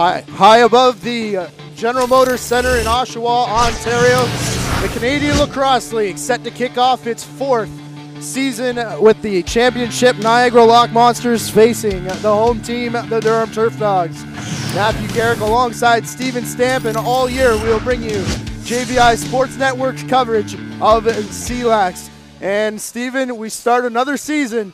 High above the General Motors Center in Oshawa, Ontario, the Canadian Lacrosse League set to kick off its 4th season with the championship Niagara Lock Monsters facing the home team, the Durham Turfdogs. Matthew Garrick alongside Steven Stamp, and all year we'll bring you JVI Sports Network's coverage of CLax. And Steven, we start another season,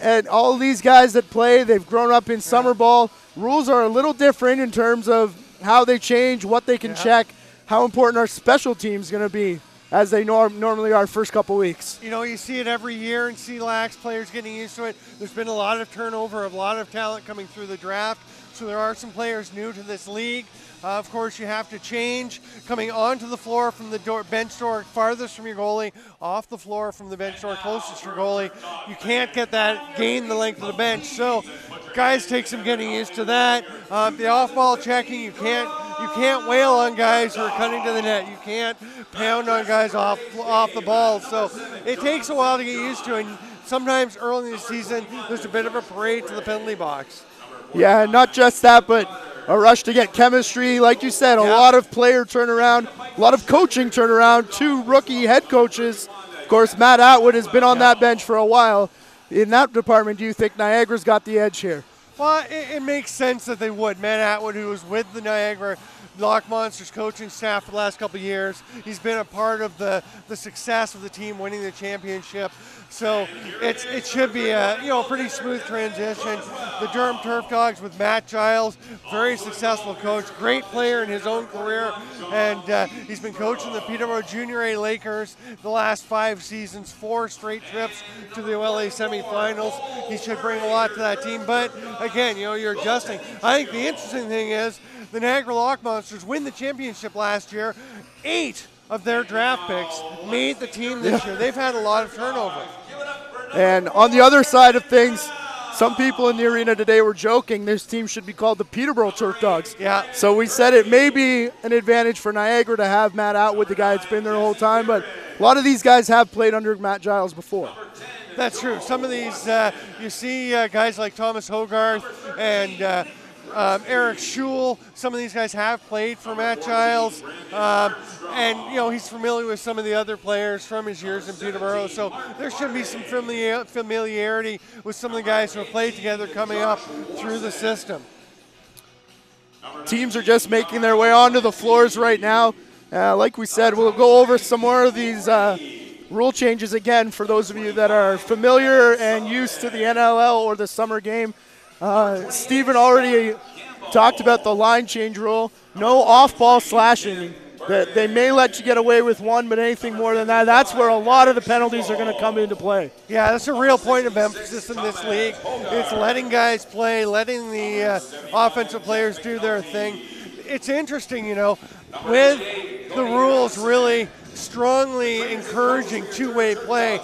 and all these guys that play, they've grown up in summer ball. Rules are a little different in terms of how they change, what they can check, how important our special teams going to be as they normally are first couple weeks. You know, you see it every year in CLax, players getting used to it. There's been a lot of turnover, a lot of talent coming through the draft, so there are some players new to this league. Of course, you have to change coming onto the floor from the bench door farthest from your goalie, off the floor from the bench door closest to your goalie. You can't get that, gain the length of the bench. So guys take some getting used to that. The off-ball checking, you can't wail on guys who are cutting to the net. You can't pound on guys off the ball. So it takes a while to get used to, and sometimes early in the season, there's a bit of a parade to the penalty box. Yeah, not just that, but a rush to get chemistry. Like you said, a lot of player turnaround, a lot of coaching turnaround, 2 rookie head coaches. Of course, Matt Atwood has been on that bench for a while. In that department, do you think Niagara's got the edge here? Well, it makes sense that they would. Matt Atwood, who was with the Niagara Lock Monsters coaching staff for the last couple of years, he's been a part of the success of the team winning the championship. So it should be a pretty smooth transition. The Durham Turfdogs with Matt Giles, very successful coach, great player in his own career, and he's been coaching the Peterborough Junior A Lakers the last 5 seasons, 4 straight trips to the OLA semifinals. He should bring a lot to that team, but again, you're adjusting. I think the interesting thing is the Niagara Lock Monsters win the championship last year. 8 of their draft picks made the team this year. They've had a lot of turnover. And on the other side of things, some people in the arena today were joking this team should be called the Peterborough Turfdogs. Yeah. So we said it may be an advantage for Niagara to have Matt Atwood, the guy that's been there the whole time, but a lot of these guys have played under Matt Giles before. That's true. Some of these, you see guys like Thomas Hogarth and Eric Schul. Some of these guys have played for Matt Giles, and he's familiar with some of the other players from his years in Peterborough. So there should be some familiarity with some of the guys who have played together coming up through the system. Teams are just making their way onto the floors right now. Like we said, we'll go over some more of these rule changes again for those of you that are familiar and used to the NLL or the summer game. Steven already talked about the line change rule. No off-ball slashing. They may let you get away with 1, but anything more than that, that's where a lot of the penalties are going to come into play. Yeah, that's a real point of emphasis in this league. It's letting guys play, letting the offensive players do their thing. It's interesting, with the rules really strongly encouraging two-way play.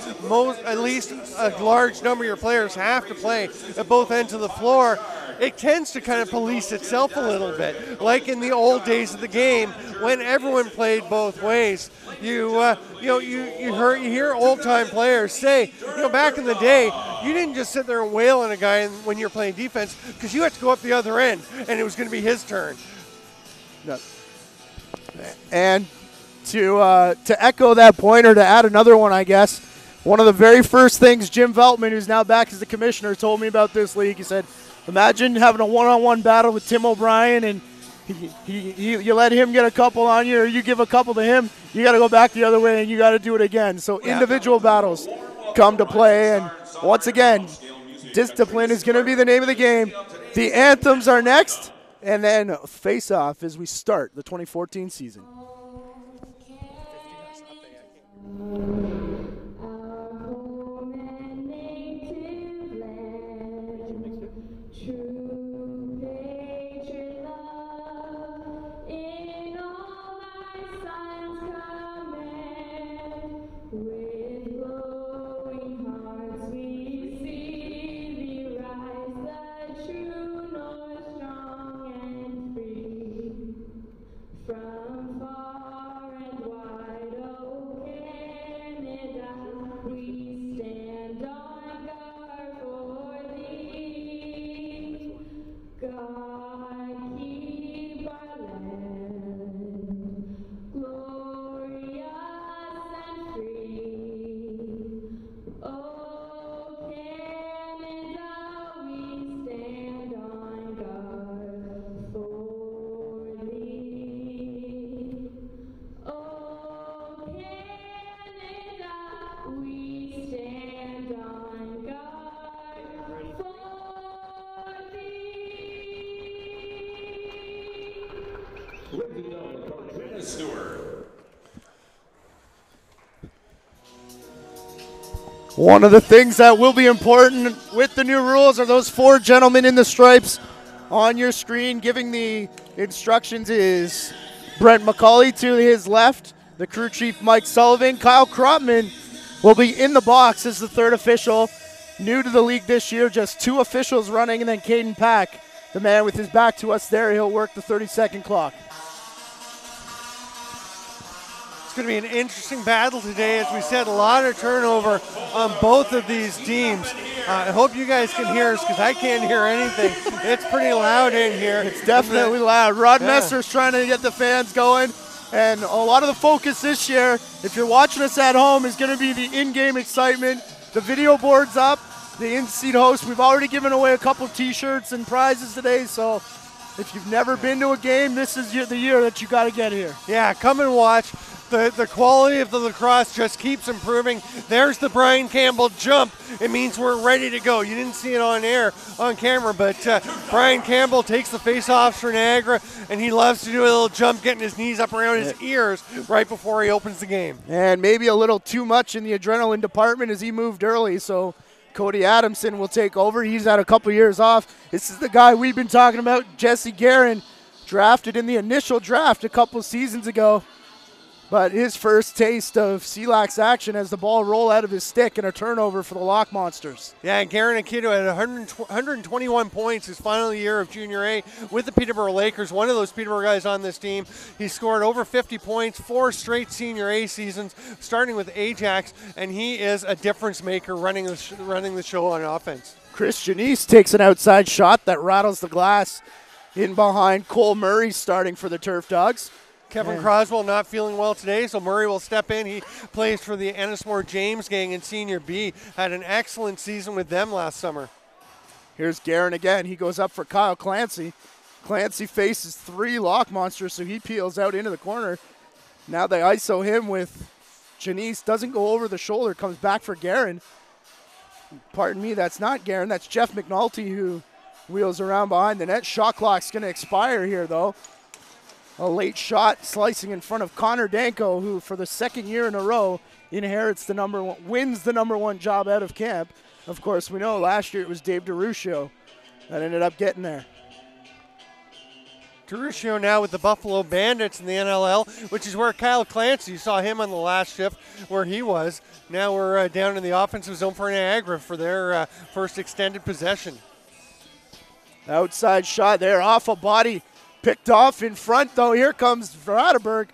At least a large number of your players have to play at both ends of the floor. It tends to kind of police itself a little bit, like in the old days of the game when everyone played both ways. You hear old-time players say, back in the day, you didn't just sit there and wail on a guy when you're playing defense because you had to go up the other end, and it was going to be his turn. Yeah. And to echo that point, or to add another one, I guess, one of the very first things Jim Veltman, who's now back as the commissioner, told me about this league, he said, imagine having a one-on-one battle with Tim O'Brien, and you let him get a couple on you, or you give a couple to him, you got to go back the other way, and you got to do it again. So individual battles come to play, and once again, discipline is going to be the name of the game. The anthems are next, and then face-off as we start the 2014 season. God, One of the things that will be important with the new rules are those 4 gentlemen in the stripes on your screen. Giving the instructions is Brent McCauley to his left, the crew chief Mike Sullivan. Kyle Kropman will be in the box as the 3rd official. New to the league this year, just 2 officials running, and then Caden Pack, the man with his back to us there, he'll work the 30-second clock. It's going to be an interesting battle today. As we said, a lot of turnover on both of these teams. I hope you guys can hear us because I can't hear anything. It's pretty loud in here. It's definitely loud. Rod Messer's trying to get the fans going. And a lot of the focus this year, if you're watching us at home, is going to be the in-game excitement. The video board's up. The in-seat host, we've already given away a couple T-shirts and prizes today. So if you've never been to a game, this is the year that you got to get here. Yeah, come and watch. The quality of the lacrosse just keeps improving. There's the Brian Campbell jump. It means we're ready to go. You didn't see it on camera, but Brian Campbell takes the face-offs for Niagara, and he loves to do a little jump, getting his knees up around his ears right before he opens the game. And maybe a little too much in the adrenaline department as he moved early, so Cody Adamson will take over. He's had a couple years off. This is the guy we've been talking about, Jesse Guerin, drafted in the initial draft a couple seasons ago. But his first taste of CLax action as the ball rolled out of his stick and a turnover for the Lock Monsters. Yeah, and Garen Akido had 121 points his final year of Junior A with the Peterborough Lakers, one of those Peterborough guys on this team. He scored over 50 points, 4 straight Senior A seasons, starting with Ajax, and he is a difference maker running the show on offense. Christian East takes an outside shot that rattles the glass in behind Cole Murray starting for the Turf Dogs. Kevin Croswell not feeling well today, so Murray will step in. He plays for the Ennismore James gang in Senior B. Had an excellent season with them last summer. Here's Guerin again. He goes up for Kyle Clancy. Clancy faces 3 Lock Monsters, so he peels out into the corner. Now they ISO him with Janice. Doesn't go over the shoulder, comes back for Guerin. Pardon me, that's not Guerin. That's Jeff McNulty who wheels around behind the net. Shot clock's going to expire here, though. A late shot slicing in front of Connor Danko, who for the 2nd year in a row inherits the wins the number 1 job out of camp. Of course, we know last year it was Dave DeRuscio that ended up getting there. DeRuscio now with the Buffalo Bandits in the NLL, which is where Kyle Clancy, you saw him on the last shift where he was. Now we're down in the offensive zone for Niagara for their first extended possession. Outside shot there, off a body. Picked off in front, though. Here comes Vradenberg.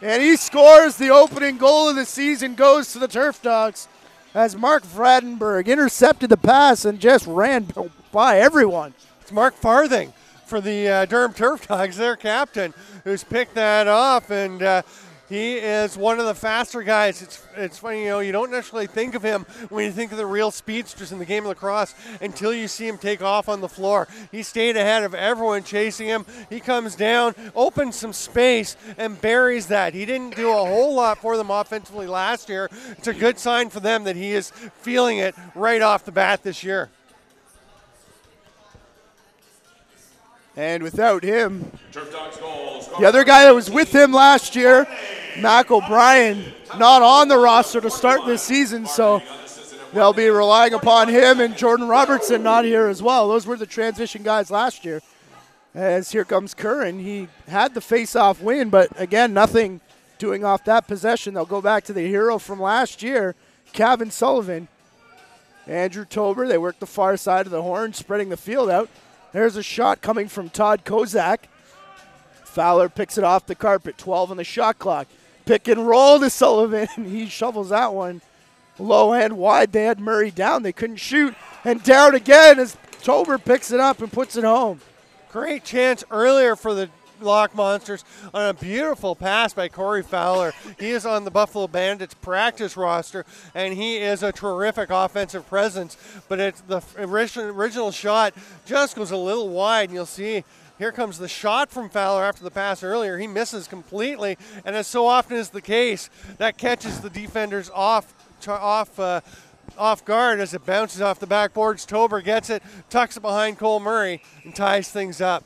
And he scores. The opening goal of the season goes to the Turf Dogs as Mark Vradenberg intercepted the pass and just ran by everyone. It's Mark Farthing for the Durham Turfdogs, their captain, who's picked that off. And he is one of the faster guys. It's funny, you don't necessarily think of him when you think of the real speedsters in the game of lacrosse until you see him take off on the floor. He stayed ahead of everyone chasing him. He comes down, opens some space, and buries that. He didn't do a whole lot for them offensively last year. It's a good sign for them that he is feeling it right off the bat this year. And without him, the other guy that was with him last year, Mac O'Brien, not on the roster to start this season, so they'll be relying upon him, and Jordan Robertson not here as well. Those were the transition guys last year. As here comes Curran. He had the face-off win, but again, nothing doing off that possession. They'll go back to the hero from last year, Kevin Sullivan. Andrew Tober, they work the far side of the horn, spreading the field out. There's a shot coming from Todd Kozak. Fowler picks it off the carpet, 12 on the shot clock. Pick and roll to Sullivan. He shovels that one low and wide. They had Murray down. They couldn't shoot. And down again as Tober picks it up and puts it home. Great chance earlier for the Lock Monsters on a beautiful pass by Corey Fowler. He is on the Buffalo Bandits practice roster, and he is a terrific offensive presence. But it's the original shot just goes a little wide, and you'll see here comes the shot from Fowler after the pass earlier. He misses completely, and as so often is the case, that catches the defenders off guard as it bounces off the backboards. Tober gets it, tucks it behind Cole Murray, and ties things up.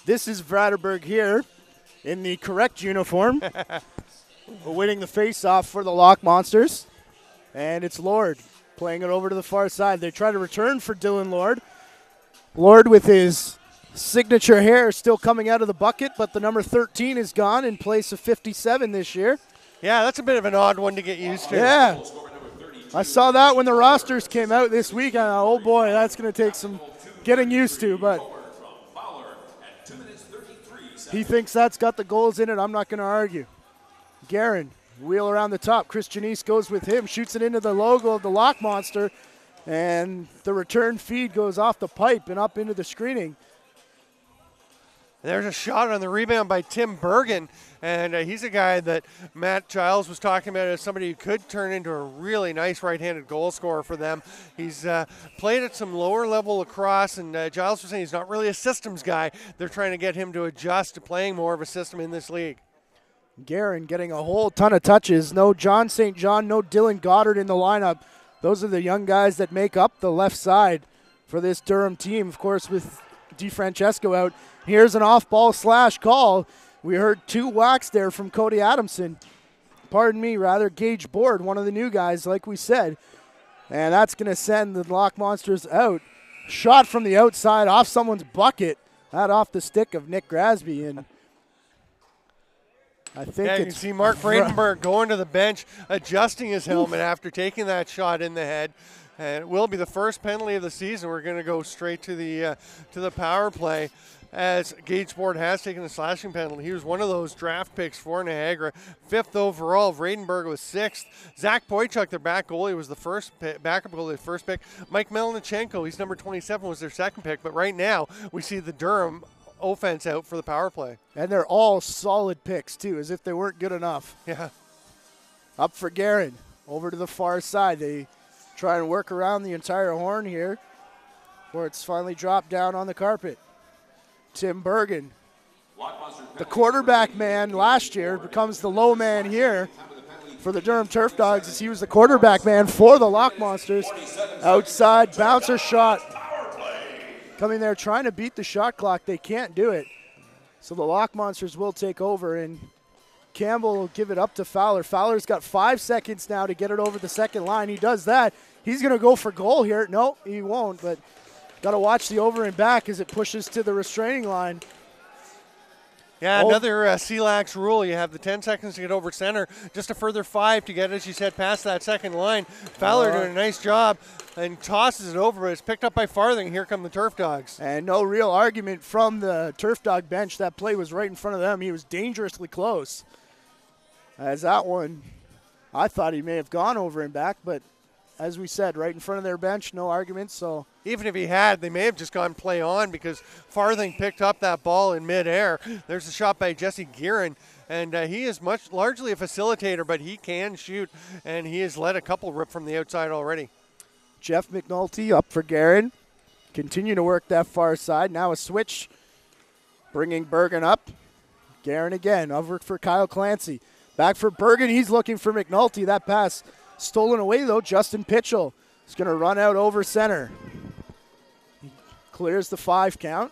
This is Vradenberg here. in the correct uniform, winning the face-off for the Lock Monsters. And it's Lord playing it over to the far side. They try to return for Dylan Lord. Lord with his signature hair still coming out of the bucket, but the number 13 is gone in place of 57 this year. Yeah, that's a bit of an odd one to get used to. Yeah. I saw that when the rosters came out this week. I thought, oh boy, that's going to take some getting used to, but he thinks that's got the goals in it. I'm not going to argue. Guerin, wheel around the top. Chris Janice goes with him, shoots it into the logo of the Lock Monster, and the return feed goes off the pipe and up into the screening. There's a shot on the rebound by Tim Bergen, and he's a guy that Matt Giles was talking about as somebody who could turn into a really nice right-handed goal scorer for them. He's played at some lower level lacrosse, and Giles was saying he's not really a systems guy. They're trying to get him to adjust to playing more of a system in this league. Guerin getting a whole ton of touches. No John St. John, no Dylan Goddard in the lineup. Those are the young guys that make up the left side for this Durham team, of course, with DeFrancesco out. Here's an off-ball slash call. We heard 2 whacks there from Cody Adamson. Pardon me, rather, Gage Board, one of the new guys, like we said. And that's going to send the Lock Monsters out. Shot from the outside off someone's bucket. That off the stick of Nick Grasby. And I think you can see Mark Bradenberg going to the bench, adjusting his helmet after taking that shot in the head. And it will be the first penalty of the season. We're going to go straight to the power play, as Gage Board has taken the slashing penalty. He was one of those draft picks for Niagara. 5th overall. Vradenberg was 6th. Zach Boychuk, their back goalie, was the first backup goalie, the first pick. Mike Melnichenko, he's number 27, was their second pick. But right now, we see the Durham offense out for the power play. And they're all solid picks, too, as if they weren't good enough. Yeah. Up for Guerin. Over to the far side. They try and work around the entire horn here, where it's finally dropped down on the carpet. Tim Bergen, the quarterback man last year, becomes the low man here for the Durham Turfdogs, as he was the quarterback man for the Lock Monsters. Outside bouncer shot. Coming there trying to beat the shot clock. They can't do it. So the Lock Monsters will take over, and Campbell will give it up to Fowler. Fowler's got 5 seconds now to get it over the second line. He does that. He's going to go for goal here. No, he won't, but got to watch the over and back as it pushes to the restraining line. Yeah, another CLax rule. You have the 10 seconds to get over center, just a further 5 to get, as you said, past that second line. Fowler doing a nice job and tosses it over, but it's picked up by Farthing. Here come the Turf Dogs. And no real argument from the Turf Dog bench. That play was right in front of them. He was dangerously close. As that one, I thought he may have gone over and back, but as we said, right in front of their bench, no arguments. So even if he had, they may have just gone play on, because Farthing picked up that ball in midair. There's a shot by Jesse Guerin, and he is largely a facilitator, but he can shoot, and he has let a couple rip from the outside already. Jeff McNulty up for Guerin. Continue to work that far side. Now a switch, bringing Bergen up. Guerin again, over for Kyle Clancy. Back for Bergen, he's looking for McNulty. That pass stolen away, though. Justin Pitchell is going to run out over center. He clears the 5 count.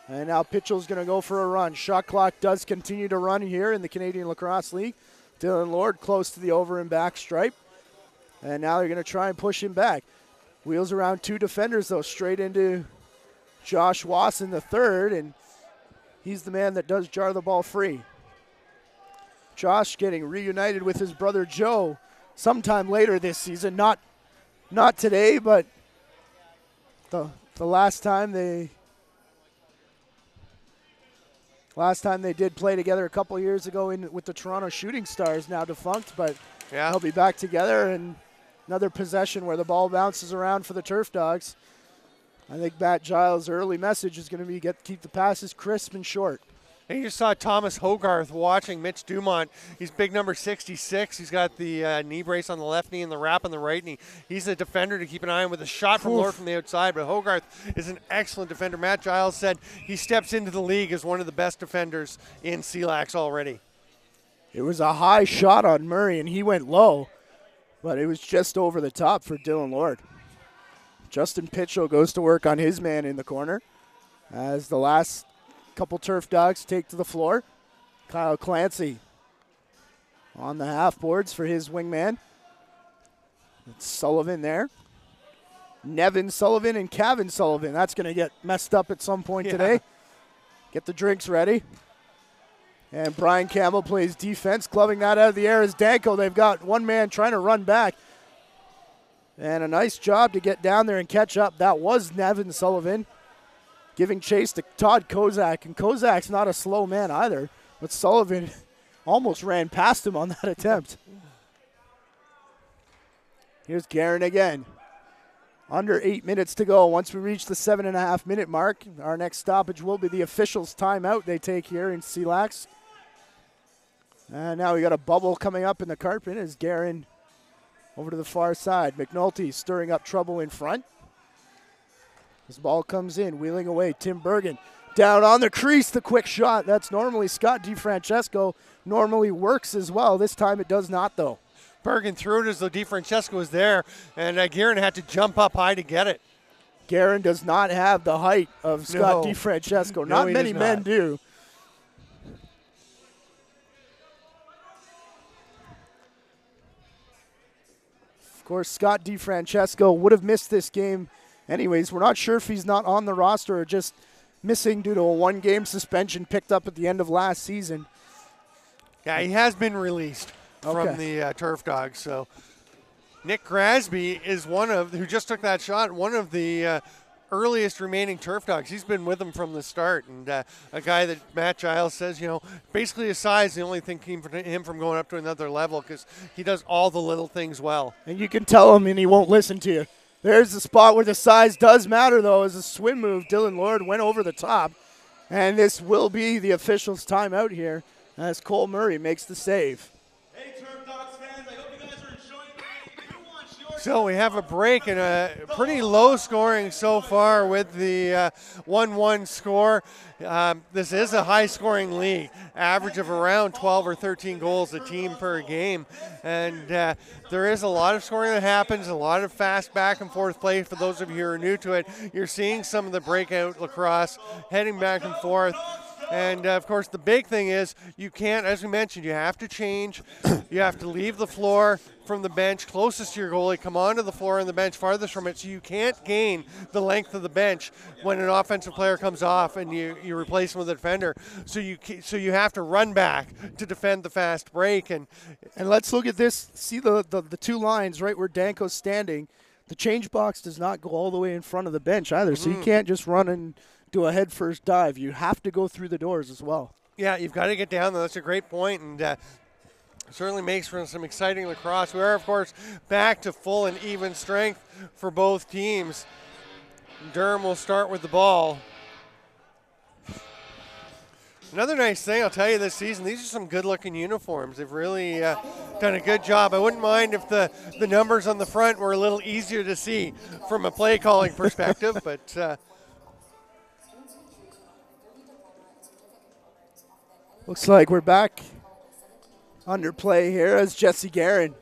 And now Pitchell's going to go for a run. Shot clock does continue to run here in the Canadian Lacrosse League. Dylan Lord close to the over and back stripe. And now they're going to try and push him back. Wheels around 2 defenders, though, straight into Josh Wasson, the third. And he's the man that does jar the ball free. Josh getting reunited with his brother Joe sometime later this season. Not today, but the last time they did play together a couple years ago with the Toronto Shooting Stars, now defunct, but yeah, they'll be back together. And another possession where the ball bounces around for the Turf Dogs. I think Matt Giles' early message is going to be keep the passes crisp and short. And you just saw Thomas Hogarth watching Mitch Dumont. He's big number 66. He's got the knee brace on the left knee and the wrap on the right knee. He's a defender to keep an eye on with a shot from Lord from the outside. But Hogarth is an excellent defender. Matt Giles said he steps into the league as one of the best defenders in CLax already. It was a high shot on Murray, and he went low. But it was just over the top for Dylan Lord. Justin Pitchell goes to work on his man in the corner as the last couple Turf Dogs take to the floor. Kyle Clancy on the half boards for his wingman. It's Sullivan there. Nevin Sullivan and Kevin Sullivan. That's going to get messed up at some point today. Get the drinks ready. And Brian Campbell plays defense, gloving that out of the air as Danko. They've got one man trying to run back. And a nice job to get down there and catch up. That was Nevin Sullivan giving chase to Todd Kozak. And Kozak's not a slow man either. But Sullivan almost ran past him on that attempt. Here's Guerin again. Under 8 minutes to go. Once we reach the 7.5-minute mark, our next stoppage will be the officials' timeout they take here in CLax. And now we got a bubble coming up in the carpet as Guerin over to the far side. McNulty stirring up trouble in front. This ball comes in, wheeling away. Tim Bergen down on the crease, the quick shot. That's normally Scott DiFrancesco. Normally works as well. This time it does not, though. Bergen threw it as though DiFrancesco was there, and Guerin had to jump up high to get it. Guerin does not have the height of Scott DiFrancesco. Not many men do. Of course, Scott DiFrancesco would have missed this game anyways. We're not sure if he's not on the roster or just missing due to a one-game suspension picked up at the end of last season. Yeah, he has been released from the Turf Dogs. So Nick Grasby is one of, who just took that shot, one of the earliest remaining Turf Dogs. He's been with them from the start. And a guy that Matt Giles says, you know, basically his size is the only thing keeping him from going up to another level because he does all the little things well. And you can tell him and he won't listen to you. There's the spot where the size does matter, though, as a swim move. Dylan Lord went over the top. And this will be the officials' timeout here as Cole Murray makes the save. Hey, Turf Dogs fans, I hope you guys are enjoying the game. Who wants your So we have a break and a pretty low scoring so far with the 1-1 score. This is a high scoring league, average of around 12 or 13 goals a team per game. And there is a lot of scoring that happens, a lot of fast back and forth play. For those of you who are new to it, you're seeing some of the breakout lacrosse heading back and forth. And, of course, the big thing is you can't, as we mentioned, you have to change. You have to leave the floor from the bench closest to your goalie, come onto the floor on the bench farthest from it, so you can't gain the length of the bench when an offensive player comes off and you replace him with a defender. So you have to run back to defend the fast break. And let's look at this. See the two lines right where Danko's standing. The change box does not go all the way in front of the bench either, so you can't just run and do a head-first dive. You have to go through the doors as well. Yeah, you've got to get down there. That's a great point, and certainly makes for some exciting lacrosse. We are, of course, back to full and even strength for both teams. Durham will start with the ball. Another nice thing, I'll tell you, this season, these are some good-looking uniforms. They've really done a good job. I wouldn't mind if the numbers on the front were a little easier to see from a play-calling perspective, but looks like we're back under play here as Jesse Guerin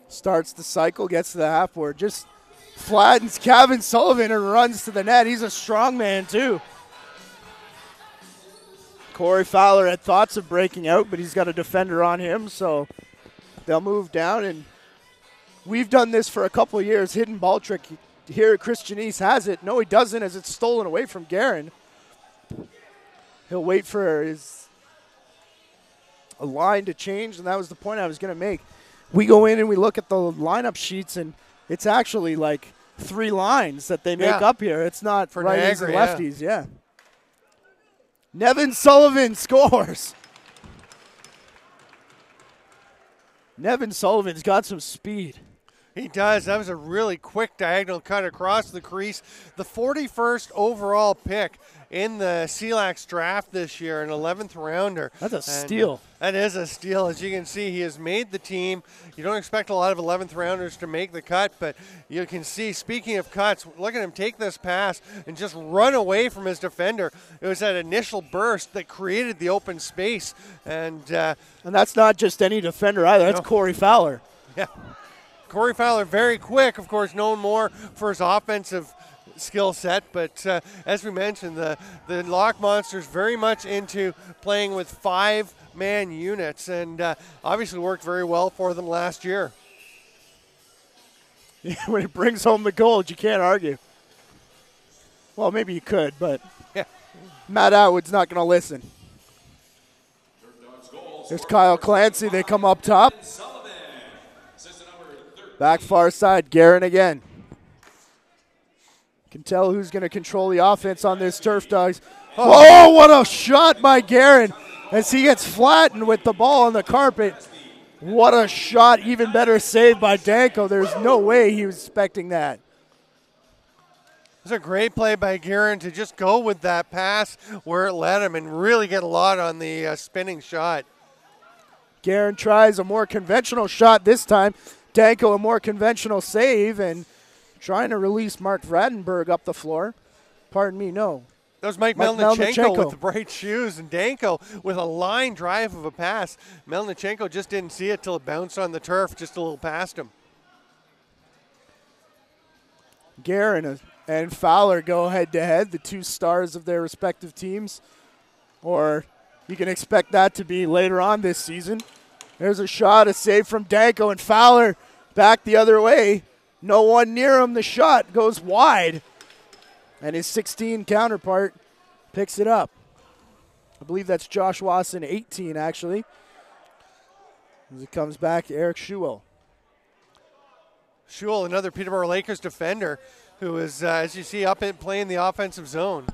starts the cycle, gets to the half board, just flattens Kevin Sullivan and runs to the net. He's a strong man too. Corey Fowler had thoughts of breaking out, but he's got a defender on him, so they'll move down. And we've done this for a couple of years. Hidden ball trick here. Christian East has it. No, he doesn't, as it's stolen away from Guerin. He'll wait for a line to change, and that was the point I was going to make. We go in and we look at the lineup sheets, and it's actually like 3 lines that they make up here. It's not for righties and lefties, yeah. Nevin Sullivan scores. Nevin Sullivan's got some speed. He does. That was a really quick diagonal cut across the crease. The 41st overall pick in the CLax draft this year, an 11th rounder. That's a steal. That is a steal. As you can see, he has made the team. You don't expect a lot of 11th rounders to make the cut, but you can see, speaking of cuts, look at him take this pass and just run away from his defender. It was that initial burst that created the open space. And that's not just any defender either. That's Corey Fowler. Yeah. Corey Fowler, very quick, of course, known more for his offensive skill set. But as we mentioned, the Lock Monsters very much into playing with 5-man units, and obviously worked very well for them last year. When it brings home the gold, you can't argue. Well, maybe you could, but Yeah. Matt Atwood's not going to listen. There's Kyle Clancy. They come up top. Back far side, Guerin again. Can tell who's going to control the offense on this Turf Dogs. Oh, what a shot by Guerin as he gets flattened with the ball on the carpet. What a shot, even better save by Danko. There's no way he was expecting that. It was a great play by Guerin to just go with that pass where it led him and really get a lot on the spinning shot. Guerin tries a more conventional shot this time. Danko a more conventional save and trying to release Mark Vradenberg up the floor. Pardon me, no. That was Mike Melnichenko with the bright shoes, and Danko with a line drive of a pass. Melnichenko just didn't see it till it bounced on the turf just a little past him. Guerin and Fowler go head-to-head, the two stars of their respective teams. Or you can expect that to be later on this season. There's a shot, a save from Danko, and Fowler back the other way. No one near him. The shot goes wide. And his 16 counterpart picks it up. I believe that's Josh Wasson, 18, actually. As it comes back to Eric Schuell. Schuell, another Peterborough Lakers defender, who is, as you see, up and playing the offensive zone.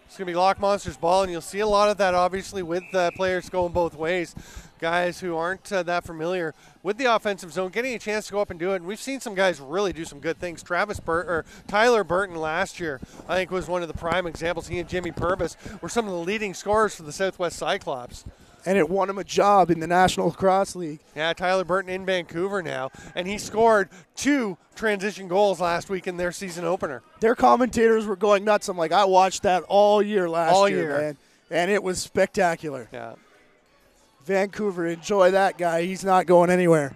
It's going to be Lock Monsters ball, and you'll see a lot of that, obviously, with players going both ways. Guys who aren't that familiar with the offensive zone getting a chance to go up and do it. And we've seen some guys really do some good things. Tyler Burton last year, I think, was one of the prime examples. He and Jimmy Purvis were some of the leading scorers for the Southwest Cyclops. And it won him a job in the National Lacrosse League. Yeah, Tyler Burton in Vancouver now. And he scored 2 transition goals last week in their season opener. Their commentators were going nuts. I'm like, I watched that all year last year, man. And it was spectacular. Yeah. Vancouver, enjoy that guy. He's not going anywhere.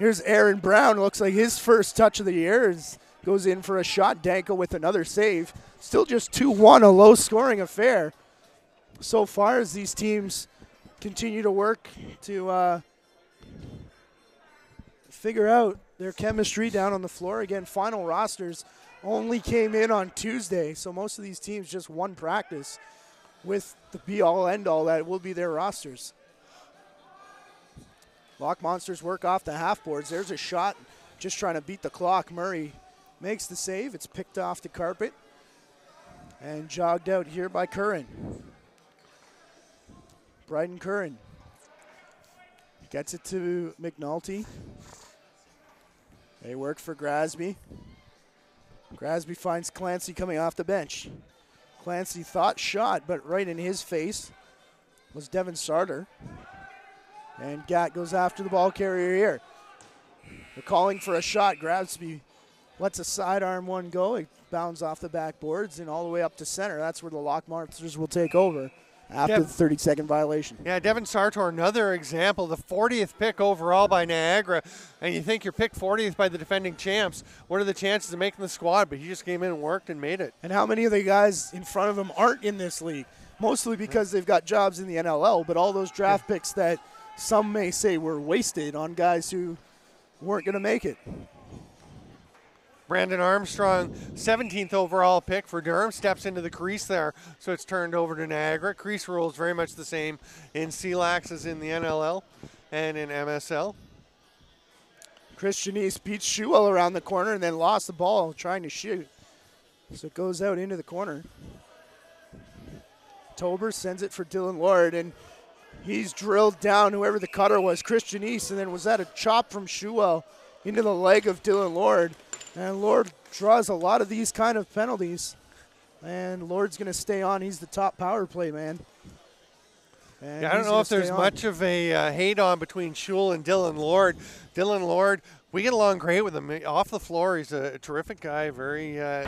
Here's Aaron Brown. Looks like his first touch of the year goes in for a shot. Danko with another save. Still just 2-1, a low-scoring affair. So far as these teams continue to work to figure out their chemistry down on the floor. Again, final rosters only came in on Tuesday, so most of these teams just won practice with the be-all, end-all that will be their rosters. Lock Monsters work off the half boards. There's a shot just trying to beat the clock. Murray makes the save. It's picked off the carpet and jogged out here by Curran. Bryden Curran gets it to McNulty. They work for Grasby. Grasby finds Clancy coming off the bench. Clancy thought shot, but right in his face was Devin Sarter. And Gat goes after the ball carrier here. They're calling for a shot. Grasby lets a sidearm one go. It bounds off the backboards and all the way up to center. That's where the Lock Monsters will take over after the 30-second violation. Yeah, Devin Sartor, another example, the 40th pick overall by Niagara. And you think you're picked 40th by the defending champs. What are the chances of making the squad? But he just came in and worked and made it. And how many of the guys in front of him aren't in this league? Mostly because they've got jobs in the NLL, but all those draft picks that some may say were wasted on guys who weren't going to make it. Brandon Armstrong, 17th overall pick for Durham, steps into the crease there, so it's turned over to Niagara. Crease rule is very much the same in CLax as in the NLL and in MSL. Christian East beats Schuell around the corner and then lost the ball trying to shoot. So it goes out into the corner. Tober sends it for Dylan Lord, and he's drilled down whoever the cutter was, Christian East, and then was that a chop from Schuell into the leg of Dylan Lord. And Lord draws a lot of these kind of penalties. And Lord's going to stay on. He's the top power play man. And I don't know if there's much of a hate on between Schuell and Dylan Lord. Dylan Lord We get along great with him. Off the floor, he's a terrific guy, very good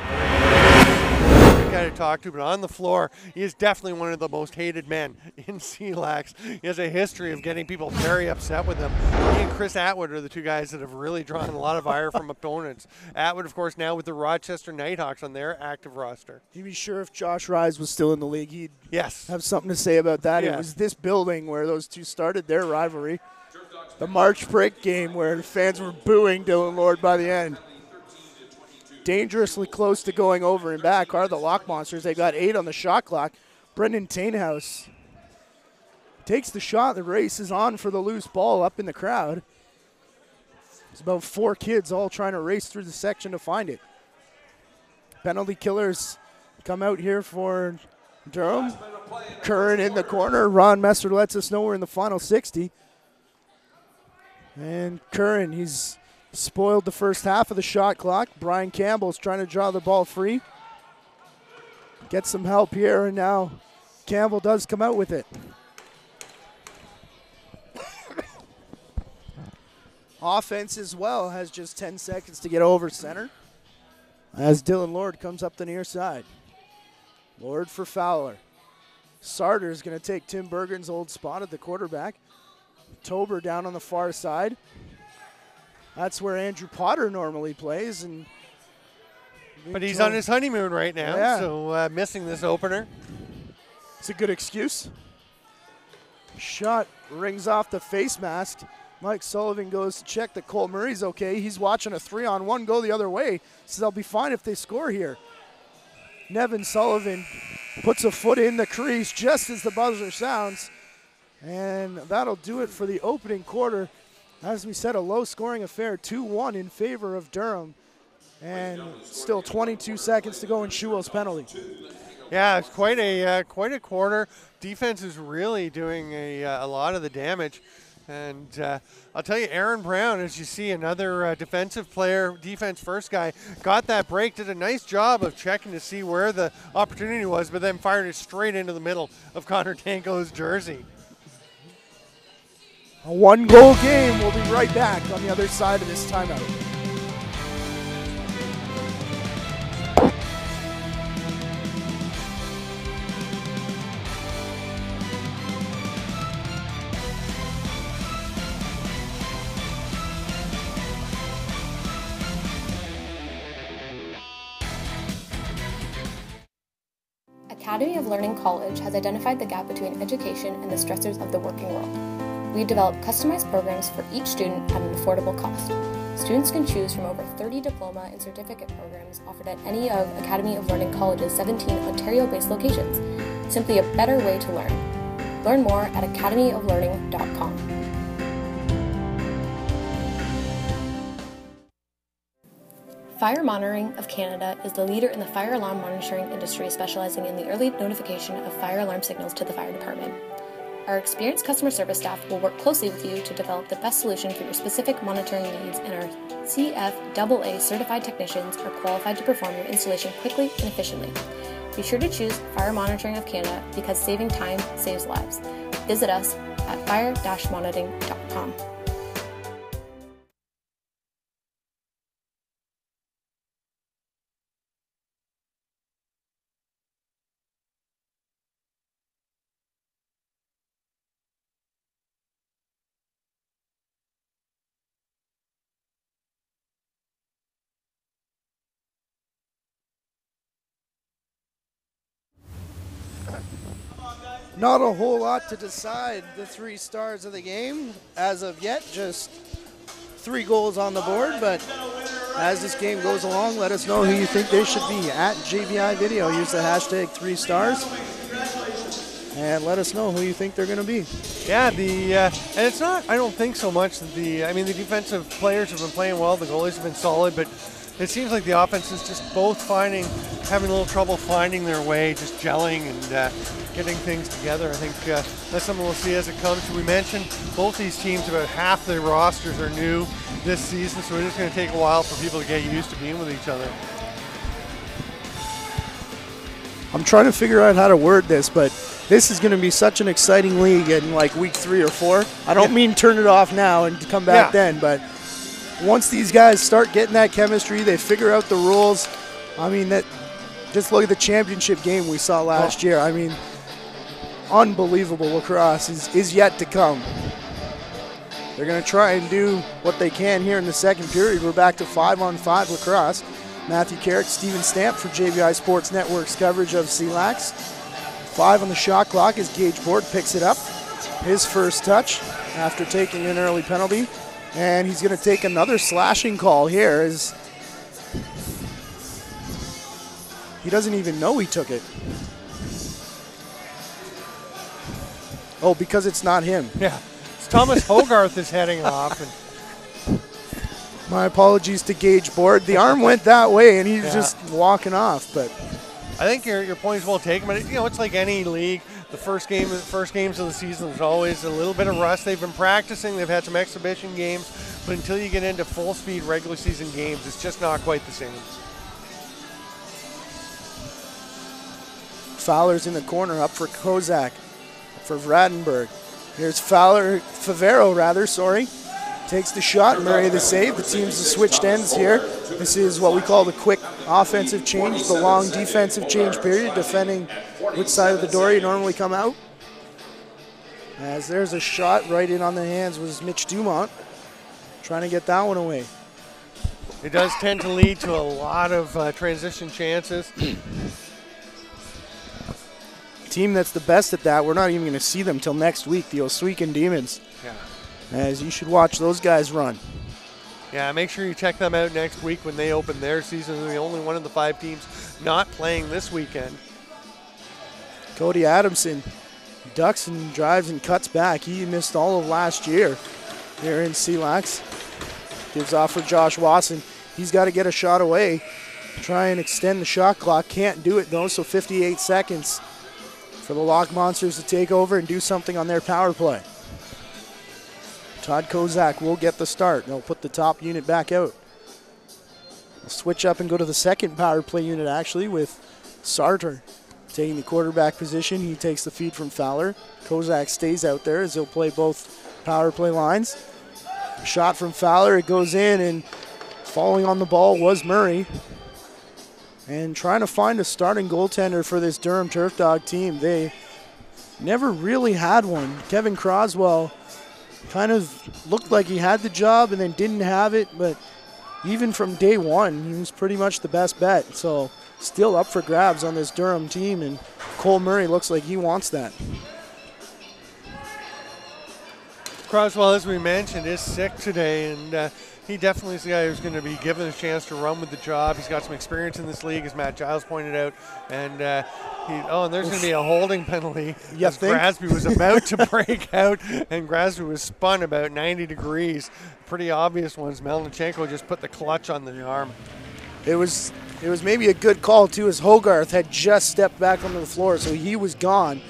guy to talk to. But on the floor, he is definitely one of the most hated men in CLax. He has a history of getting people very upset with him. He and Chris Atwood are the two guys that have really drawn a lot of ire from opponents. Atwood, of course, now with the Rochester Nighthawks on their active roster. You'd be sure if Josh Rise was still in the league, he'd Yes. have something to say about that. Yeah. It was this building where those two started their rivalry. The March break game where the fans were booing Dylan Lord by the end. Dangerously close to going over and back are the Lock Monsters. They got 8 on the shot clock. Brendan Tainhouse takes the shot. The race is on for the loose ball up in the crowd. There's about 4 kids all trying to race through the section to find it. Penalty killers come out here for Durham. Curran in the corner. Ron Messer lets us know we're in the final 60. And Curran, he's spoiled the first half of the shot clock. Brian Campbell's trying to draw the ball free. Get some help here, and now Campbell does come out with it. Offense as well has just 10 seconds to get over center as Dylan Lord comes up the near side. Lord for Fowler. Sarter is going to take Tim Bergen's old spot at the quarterback. Tober down on the far side. That's where Andrew Potter normally plays. But he's on his honeymoon right now, Yeah. so missing this opener. It's a good excuse. Shot rings off the face mask. Mike Sullivan goes to check that Cole Murray's okay. He's watching a 3-on-1 go the other way. Says they'll be fine if they score here. Nevin Sullivan puts a foot in the crease just as the buzzer sounds. And that'll do it for the opening quarter. As we said, a low-scoring affair, 2-1 in favor of Durham. And still 22 seconds to go in Schuwell's penalty. Yeah, it's quite a quarter. Defense is really doing a lot of the damage. And I'll tell you, Aaron Brown, as you see, another defensive player, defense first guy, got that break, did a nice job of checking to see where the opportunity was, but then fired it straight into the middle of Connor Tanko's jersey. A 1-goal game. We'll be right back on the other side of this timeout. Academy of Learning College has identified the gap between education and the stressors of the working world. We develop customized programs for each student at an affordable cost. Students can choose from over 30 diploma and certificate programs offered at any of Academy of Learning College's 17 Ontario-based locations. Simply a better way to learn. Learn more at academyoflearning.com. Fire Monitoring of Canada is the leader in the fire alarm monitoring industry, specializing in the early notification of fire alarm signals to the fire department. Our experienced customer service staff will work closely with you to develop the best solution for your specific monitoring needs, and our CFAA certified technicians are qualified to perform your installation quickly and efficiently. Be sure to choose Fire Monitoring of Canada because saving time saves lives. Visit us at fire-monitoring.com. Not a whole lot to decide the 3 stars of the game as of yet. Just 3 goals on the board, but as this game goes along, let us know who you think they should be at JVI Video. Use the hashtag 3 stars and let us know who you think they're going to be. Yeah, and it's not, I don't think so much that the defensive players have been playing well, the goalies have been solid, but it seems like the offense is just both having a little trouble finding their way, just gelling and getting things together. I think that's something we'll see as it comes. We mentioned both these teams, about half their rosters are new this season, so it is going to take a while for people to get used to being with each other. I'm trying to figure out how to word this, but this is going to be such an exciting league in like week 3 or 4. I don't mean turn it off now and come back then, but once these guys start getting that chemistry, they figure out the rules. I mean, just look at the championship game we saw last year. I mean, unbelievable lacrosse is yet to come. They're going to try and do what they can here in the second period. We're back to 5-on-5 lacrosse. Matthew Carrick, Steven Stamp for JVI Sports Network's coverage of CLax. 5 on the shot clock as Gage Board picks it up. His first touch after taking an early penalty. And he's going to take another slashing call here as he doesn't even know he took it. Oh, because it's not him. Yeah. It's Thomas Hogarth is heading off. And my apologies to Gage Board. The arm went that way, and he's just walking off. But I think your point is well taken. But it's like any league. The first games of the season, there's always a little bit of rust. They've been practicing. They've had some exhibition games, but until you get into full-speed regular season games, it's just not quite the same. Fowler's in the corner, up for Kozak, for Vradenberg. Here's Favero, takes the shot. Murray the save. The teams have switched ends here. This is what we call the quick offensive change, the long defensive change period, defending which side of the door you normally come out. As there's a shot right in on the hands was Mitch Dumont, trying to get that one away. It does tend to lead to a lot of transition chances. Team that's the best at that, we're not even going to see them till next week, the Oswegan Demons. Yeah. As you should watch those guys run. Yeah, make sure you check them out next week when they open their season. They're the only one of the 5 teams not playing this weekend. Cody Adamson ducks and drives and cuts back. He missed all of last year here in CLax. Gives off for Josh Watson. He's got to get a shot away. Try and extend the shot clock. Can't do it though, so 58 seconds for the Lock Monsters to take over and do something on their power play. Todd Kozak will get the start. They'll put the top unit back out. They'll switch up and go to the second power play unit actually with Sartor taking the quarterback position. He takes the feed from Fowler. Kozak stays out there as he'll play both power play lines. Shot from Fowler, it goes in, and falling on the ball was Murray. And trying to find a starting goaltender for this Durham Turfdog team. They never really had one. Kevin Croswell kind of looked like he had the job and then didn't have it, but even from day one, he was pretty much the best bet. So still up for grabs on this Durham team, and Cole Murray looks like he wants that. Croswell, as we mentioned, is sick today, and he definitely is the guy who's going to be given a chance to run with the job. He's got some experience in this league, as Matt Giles pointed out, and and there's going to be a holding penalty. Yes, Grasby was about to break out, and Grasby was spun about 90 degrees. Pretty obvious ones. Melnichenko just put the clutch on the arm. It was maybe a good call too, as Hogarth had just stepped back onto the floor, so he was gone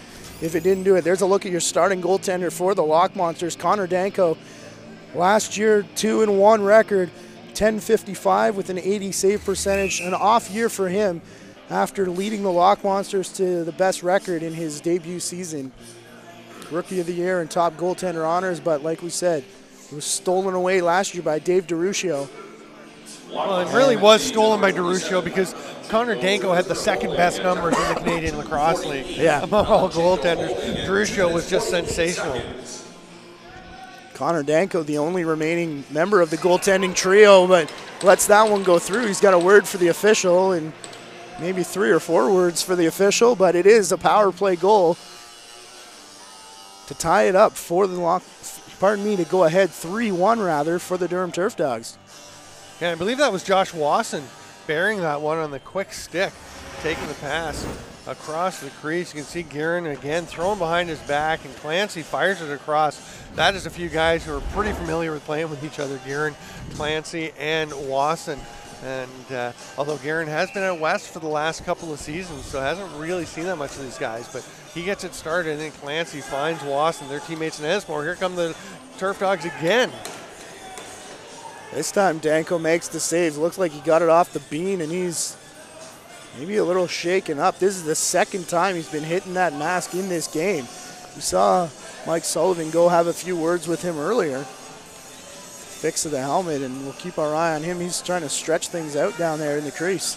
if it didn't do it. There's a look at your starting goaltender for the Lock Monsters, Connor Danko. Last year, 2-1 record, .1055 with an 80 save percentage. An off year for him after leading the Lock Monsters to the best record in his debut season. Rookie of the Year and top goaltender honors, but like we said, it was stolen away last year by Dave DeRuscio. Well, it really was stolen by DeRuscio because Connor Danko had the second best numbers in the Canadian Lacrosse League among all goaltenders. DeRuscio was just sensational. Connor Danko, the only remaining member of the goaltending trio, but lets that one go through. He's got a word for the official and maybe 3 or 4 words for the official, but it is a power play goal to tie it up for the to go ahead 3-1 rather for the Durham Turfdogs. Yeah, I believe that was Josh Wasson bearing that one on the quick stick, taking the pass across the crease. You can see Guerin again thrown behind his back, and Clancy fires it across. That is a few guys who are pretty familiar with playing with each other, Guerin, Clancy, and Wasson. And although Guerin has been out west for the last couple of seasons, so hasn't really seen that much of these guys, but he gets it started, and then Clancy finds Wasson, their teammates in Esmore. Here come the Turf Dogs again. This time Danko makes the save. Looks like he got it off the bean, and he's maybe a little shaken up. This is the second time he's been hitting that mask in this game. We saw Mike Sullivan go have a few words with him earlier. fix of the helmet, and we'll keep our eye on him. He's trying to stretch things out down there in the crease.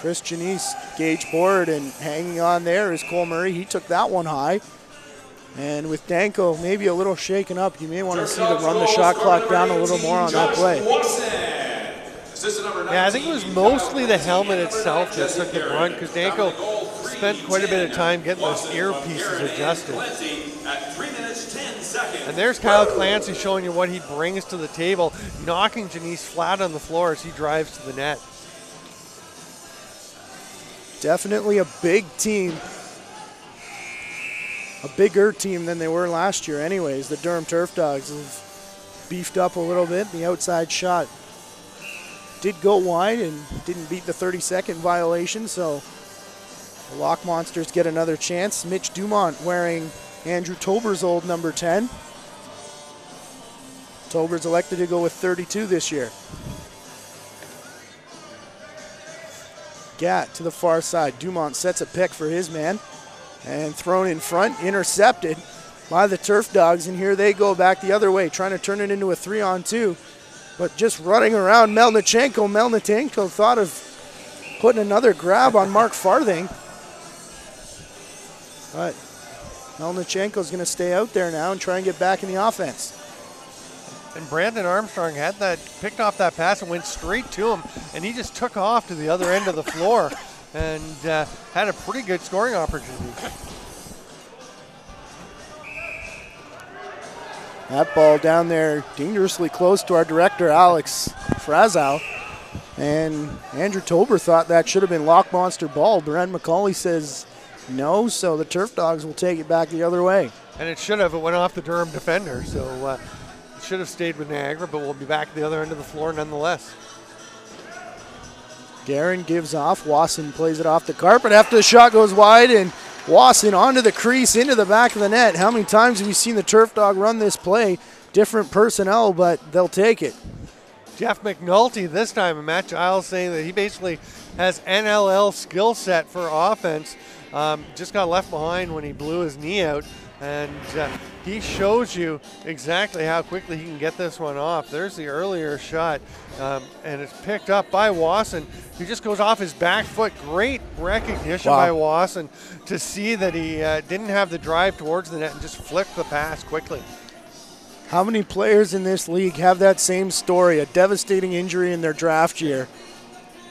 Chris Janice, gauge board, and hanging on there is Cole Murray. He took that one high. And with Danko maybe a little shaken up, you may want to see them run the shot clock down a little more on that play. Yeah, I think it was mostly the helmet itself that took the brunt, because Danko spent quite a bit of time getting those earpieces adjusted. And there's Kyle Clancy showing you what he brings to the table, knocking Janice flat on the floor as he drives to the net. Definitely a big team. A bigger team than they were last year anyways. The Durham Turfdogs have beefed up a little bit. The outside shot did go wide and didn't beat the 30-second violation, so the Lock Monsters get another chance. Mitch Dumont wearing Andrew Tober's old number 10. Tober's elected to go with 32 this year. Gatt to the far side. Dumont sets a pick for his man. And thrown in front, intercepted by the Turf Dogs, and here they go back the other way, trying to turn it into a 3-on-2. But just running around Melnichenko. Melnichenko thought of putting another grab on Mark Farthing. But Melnichenko's going to stay out there now and try and get back in the offense. And Brandon Armstrong had that, picked off that pass and went straight to him, and he just took off to the other end of the floor and had a pretty good scoring opportunity. That ball down there dangerously close to our director, Alex Frazow. And Andrew Tober thought that should have been Lock Monster ball. Brent McCauley says no, so the Turf Dogs will take it back the other way. And it should have. It went off the Durham defender, so it should have stayed with Niagara, but we'll be back at the other end of the floor nonetheless. Guerin gives off. Wasson plays it off the carpet after the shot goes wide, and Wasson onto the crease, into the back of the net. How many times have we seen the Turf Dog run this play? Different personnel, but they'll take it. Jeff McNulty this time, and Matt Giles saying that he basically has NLL skill set for offense. Just got left behind when he blew his knee out, and he shows you exactly how quickly he can get this one off. There's the earlier shot, and it's picked up by Wasson, who just goes off his back foot. Great recognition by Wasson to see that he didn't have the drive towards the net and just flicked the pass quickly. How many players in this league have that same story, a devastating injury in their draft year,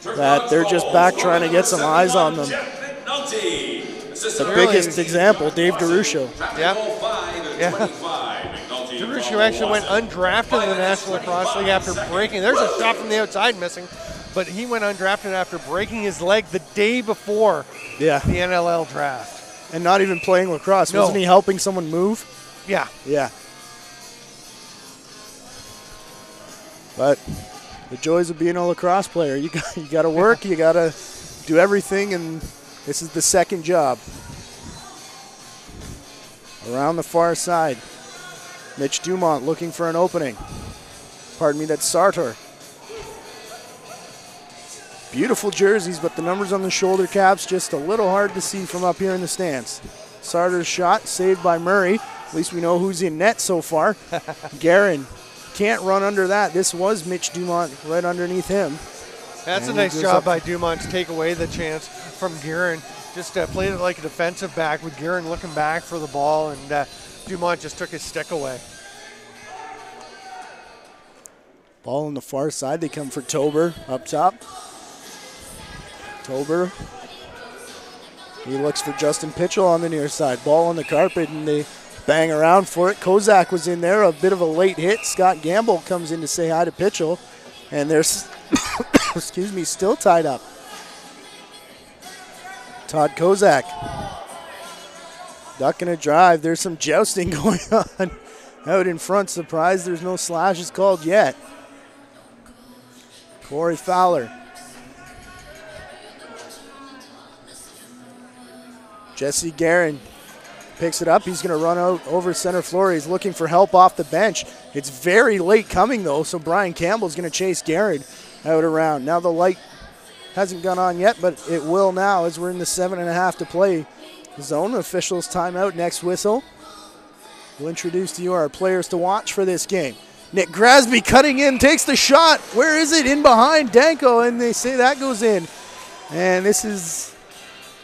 that they're just back trying to get some eyes on them? The biggest example, Dave DeRuscio. Yeah. DeRuscio actually went undrafted in the National Lacrosse League after breaking. There's a shot from the outside missing, but he went undrafted after breaking his leg the day before the NLL draft. And not even playing lacrosse. No. Wasn't he helping someone move? Yeah. Yeah. But the joys of being a lacrosse player, you got to work, you got to do everything, and this is the second job. Around the far side, Mitch Dumont looking for an opening. Pardon me, that's Sartor. Beautiful jerseys, but the numbers on the shoulder caps just a little hard to see from up here in the stands. Sartor's shot saved by Murray. At least we know who's in net so far. Guerin can't run under that. This was Mitch Dumont right underneath him. That's a nice job by Dumont to take away the chance from Guerin. Just played it like a defensive back with Guerin looking back for the ball, and Dumont just took his stick away. Ball on the far side. They come for Tober up top. Tober. He looks for Justin Pitchell on the near side. Ball on the carpet, and they bang around for it. Kozak was in there, a bit of a late hit. Scott Gamble comes in to say hi to Pitchell, and there's, excuse me, still tied up. Todd Kozak ducking a drive. There's some jousting going on out in front. Surprised there's no slashes called yet. Corey Fowler. Jesse Guerin picks it up. He's going to run out over center floor. He's looking for help off the bench. It's very late coming, though, so Brian Campbell's going to chase Guerin out around. Now the light hasn't gone on yet, but it will now as we're in the 7.5 to play zone. Officials timeout, next whistle. We'll introduce to you our players to watch for this game. Nick Grasby cutting in, takes the shot. Where is it? In behind Danko, and they say that goes in. And this is,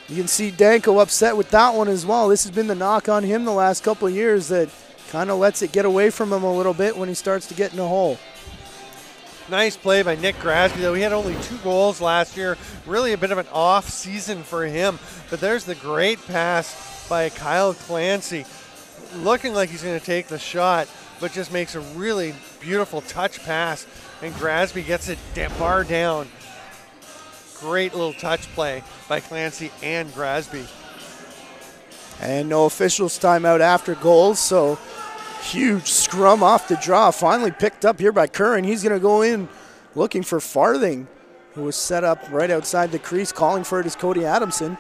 you can see Danko upset with that one as well. This has been the knock on him the last couple of years, that kind of lets it get away from him a little bit when he starts to get in a hole. Nice play by Nick Grasby, though. He had only 2 goals last year. Really a bit of an off season for him. But there's the great pass by Kyle Clancy. Looking like he's going to take the shot, but just makes a really beautiful touch pass. And Grasby gets it bar down. Great little touch play by Clancy and Grasby. And no officials timeout after goals, so huge scrum off the draw. Finally picked up here by Curran. He's going to go in looking for Farthing, who was set up right outside the crease. Calling for it is Cody Adamson.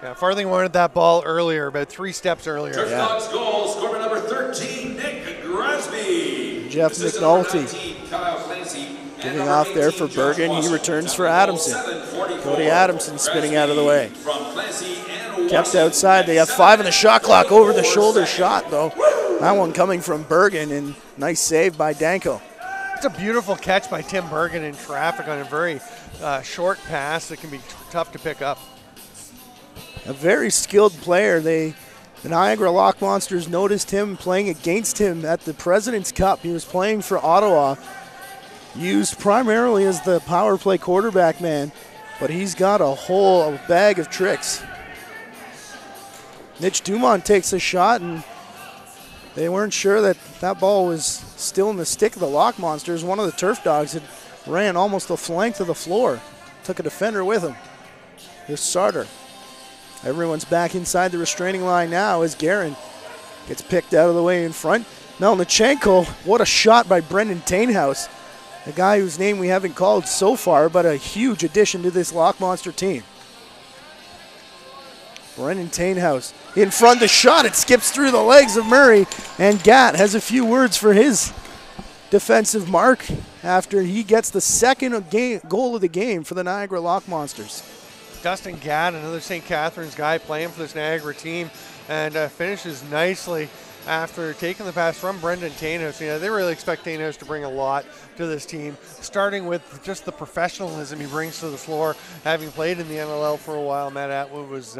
Yeah, Farthing wanted that ball earlier, about 3 steps earlier. Turfdogs goal, scorer number 13, Nick Grasby. Jeff McNulty giving off there for Bergen. He returns for Adamson. Cody Adamson spinning out of the way. Kept outside. They have 5 in the shot clock. Over the shoulder shot, though. That one coming from Bergen, and nice save by Danko. It's a beautiful catch by Tim Bergen in traffic on a very short pass that can be tough to pick up. A very skilled player. The Niagara Lock Monsters noticed him playing against him at the President's Cup. He was playing for Ottawa, used primarily as the power play quarterback man, but he's got a whole bag of tricks. Mitch Dumont takes a shot, and they weren't sure that that ball was still in the stick of the Lock Monsters. One of the Turf Dogs had ran almost the length of the floor. Took a defender with him. Here's Sarter. Everyone's back inside the restraining line now as Guerin gets picked out of the way in front. Melnichenko, what a shot by Brendan Tainhouse. A guy whose name we haven't called so far, but a huge addition to this Lock Monster team. Brendan Tainhouse in front, the shot, it skips through the legs of Murray, and Gatt has a few words for his defensive mark after he gets the second goal of the game for the Niagara Lock Monsters. Dustin Gatt, another St. Catharines guy playing for this Niagara team, and finishes nicely after taking the pass from Brendan Tainhouse. You know, they really expect Tainhouse to bring a lot to this team, starting with just the professionalism he brings to the floor. Having played in the NLL for a while, Matt Atwood was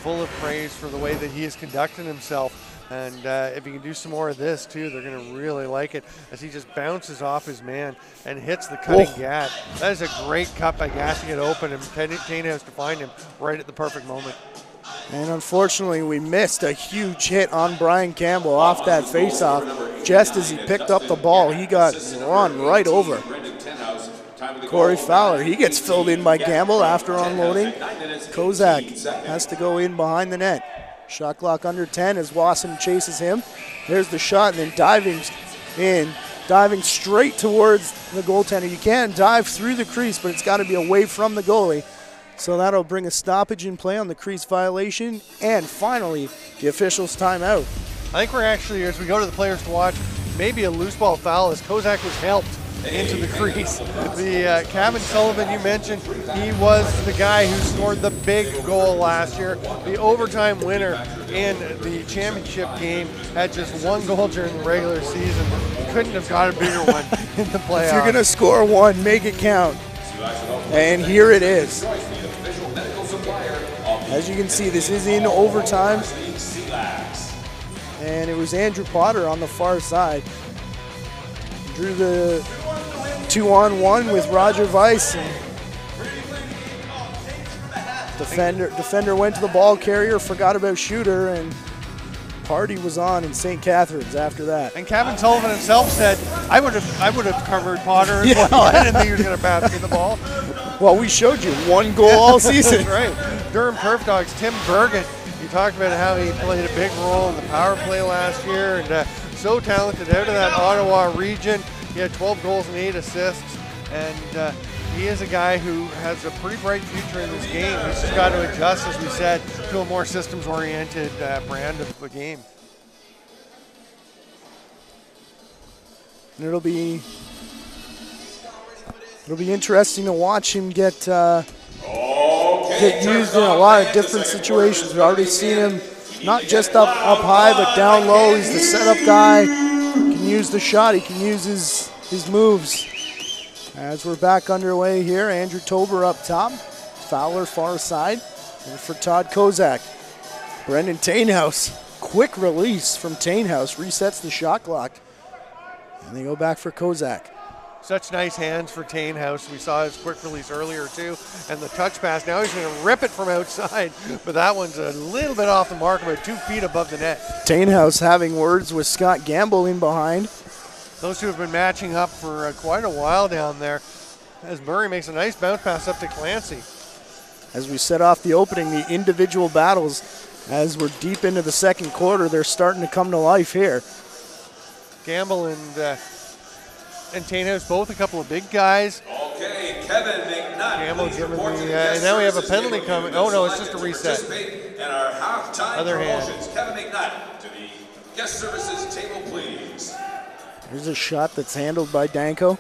full of praise for the way that he has conducted himself. And if he can do some more of this, too, they're going to really like it as he just bounces off his man and hits the cutting Gatt. That is a great cut by Gatt to get open, and Tainhouse to find him right at the perfect moment. And unfortunately, we missed a huge hit on Brian Campbell off that faceoff. Just as he picked up the ball, he got run right over. Corey Fowler, he gets filled in by Campbell after unloading. Kozak has to go in behind the net. Shot clock under 10 as Wasson chases him. There's the shot, and then diving straight towards the goaltender. You can dive through the crease, but it's got to be away from the goalie. So that'll bring a stoppage in play on the crease violation. And finally, the officials' timeout. I think we're actually, as we go to the players to watch, maybe a loose ball foul as Kozak was helped into the crease. The Kevin Sullivan you mentioned, he was the guy who scored the big goal last year. The overtime winner in the championship game had just 1 goal during the regular season. Couldn't have got a bigger one in the playoffs. If you're going to score 1, make it count. And here it is. As you can see, this is in overtime. And it was Andrew Potter on the far side. Drew the 2-on-1 with Roger Weiss. Defender went to the ball carrier, forgot about shooter, and party was on in St. Catharines after that. And Kevin Sullivan himself said, I would have covered Potter as well. I didn't think he was going to pass me the ball. Well, we showed you 1 goal all season. That's right. Durham Turfdogs, Tim Bergen. You talked about how he played a big role in the power play last year, and so talented out of that Ottawa region. He had 12 goals and 8 assists, and he is a guy who has a pretty bright future in this game. He's just got to adjust, as we said, to a more systems-oriented brand of a game. And it'll be interesting to watch him get used in a lot of different situations. We've already seen him not just up high, but down low. He's the setup guy. He can use the shot. He can use his his moves. As we're back underway here, Andrew Tober up top, Fowler far side, and for Todd Kozak. Brendan Tainhouse, quick release from Tainhouse, resets the shot clock. And they go back for Kozak. Such nice hands for Tainhouse. We saw his quick release earlier too, and the touch pass. Now he's going to rip it from outside, but that one's a little bit off the mark, about 2 feet above the net. Tainhouse having words with Scott Gamble in behind. Those two have been matching up for quite a while down there, as Murray makes a nice bounce pass up to Clancy. As we set off the opening, the individual battles, as we're deep into the second quarter, they're starting to come to life here. Gamble and Tainhouse, both a couple of big guys. Okay, Kevin McNutt. Gamble giving and now we have a penalty coming. Oh no, it's just a reset. And our halftime Other hand. promotions. Kevin McNutt to the guest services table, please. There's a shot that's handled by Danko.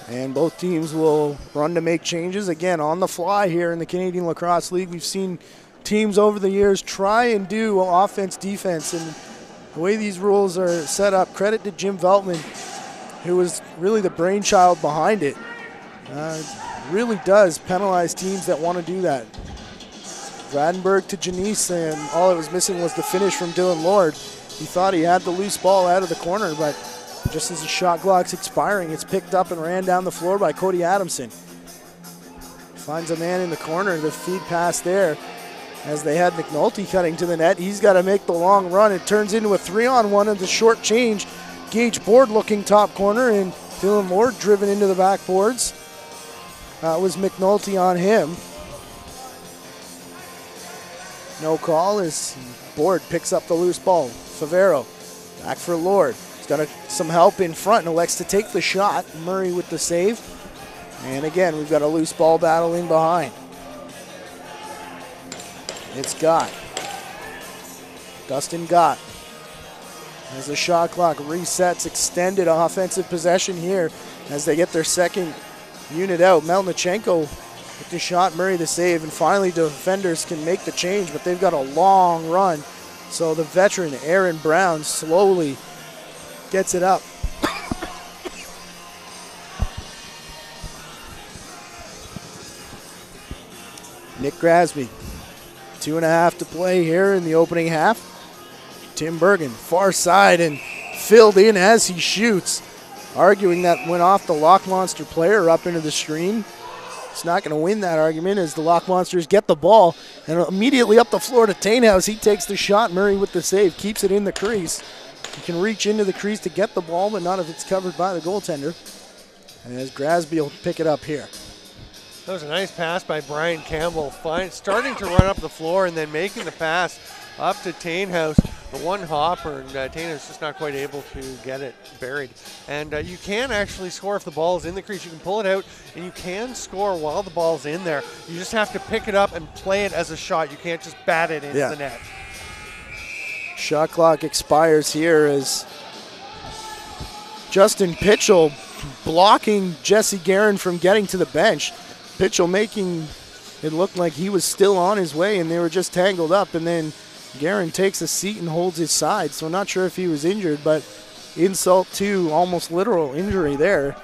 And both teams will run to make changes. Again, on the fly here in the Canadian Lacrosse League. We've seen teams over the years try and do offense, defense, and the way these rules are set up, credit to Jim Veltman, who was really the brainchild behind it. Really does penalize teams that want to do that. Vradenberg to Janice, and all it was missing was the finish from Dylan Lord. He thought he had the loose ball out of the corner, but just as the shot clock's expiring, it's picked up and ran down the floor by Cody Adamson. Finds a man in the corner, the feed pass there. As they had McNulty cutting to the net, he's got to make the long run. It turns into a 3-on-1 and the short change. Gage Board looking top corner, and Dylan Lord driven into the backboards. That was McNulty on him. No call as Board picks up the loose ball. Favero back for Lord. He's got some help in front and elects to take the shot. Murray with the save. And again, we've got a loose ball battle in behind. It's Gott. Dustin Gott. As the shot clock resets, extended offensive possession here as they get their second unit out. Melnichenko with the shot, Murray the save, and finally defenders can make the change, but they've got a long run. So the veteran Aaron Brown slowly gets it up. Nick Grasby, 2.5 to play here in the opening half. Tim Bergen, far side and filled in as he shoots. Arguing that went off the Lock Monster player up into the stream. He's not going to win that argument as the Lock Monsters get the ball. And immediately up the floor to Tainhouse. He takes the shot. Murray with the save. Keeps it in the crease. He can reach into the crease to get the ball, but not if it's covered by the goaltender. And as Grasby will pick it up here. That was a nice pass by Brian Campbell. Starting to run up the floor and then making the pass up to Tainhouse. The one hopper, and Tainhouse just not quite able to get it buried. And you can actually score if the ball is in the crease. You can pull it out, and you can score while the ball's in there. You just have to pick it up and play it as a shot. You can't just bat it into the net. Shot clock expires here as Justin Pitchell blocking Jesse Guerin from getting to the bench. Pitchell making it look like he was still on his way, and they were just tangled up, and then Guerin takes a seat and holds his side, so not sure if he was injured, but insult to almost literal injury there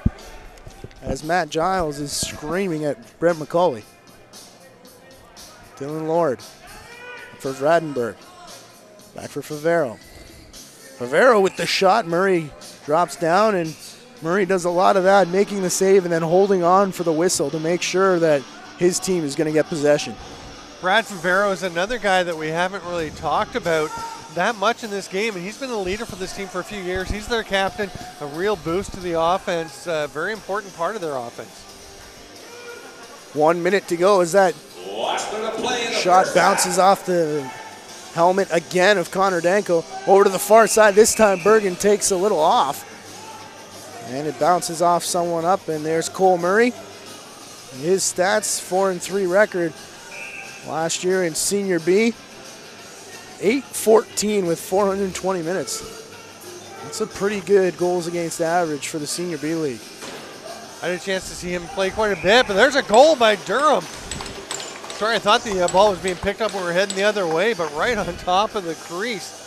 as Matt Giles is screaming at Brent McCauley. Dylan Lord for Vradenberg. Back for Favero. Favero with the shot. Murray drops down, and Murray does a lot of that, making the save and then holding on for the whistle to make sure that his team is going to get possession. Brad Favero is another guy that we haven't really talked about that much in this game, and he's been a leader for this team for a few years. He's their captain, a real boost to the offense, a very important part of their offense. 1 minute to go as that shot bounces off the helmet again of Connor Danko. Over to the far side, this time Bergen takes a little off. And it bounces off someone up, and there's Cole Murray. His stats, 4-3 record. Last year in Senior B, 8-14 with 420 minutes. That's a pretty good goals against average for the Senior B League. I had a chance to see him play quite a bit, but there's a goal by Durham. Sorry, I thought the ball was being picked up when we were heading the other way, but right on top of the crease.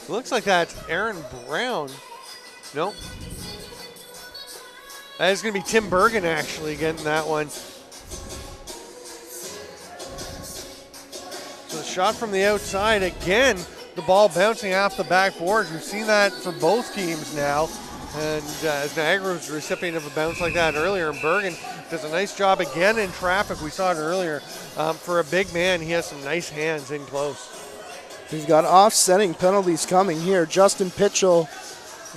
Looks like that's Aaron Brown. Nope. That is going to be Tim Bergen actually getting that one. So the shot from the outside again. The ball bouncing off the backboards. We've seen that for both teams now. And as Niagara was the recipient of a bounce like that earlier, and Bergen does a nice job again in traffic. We saw it earlier. For a big man, he has some nice hands in close. He's got offsetting penalties coming here. Justin Pitchell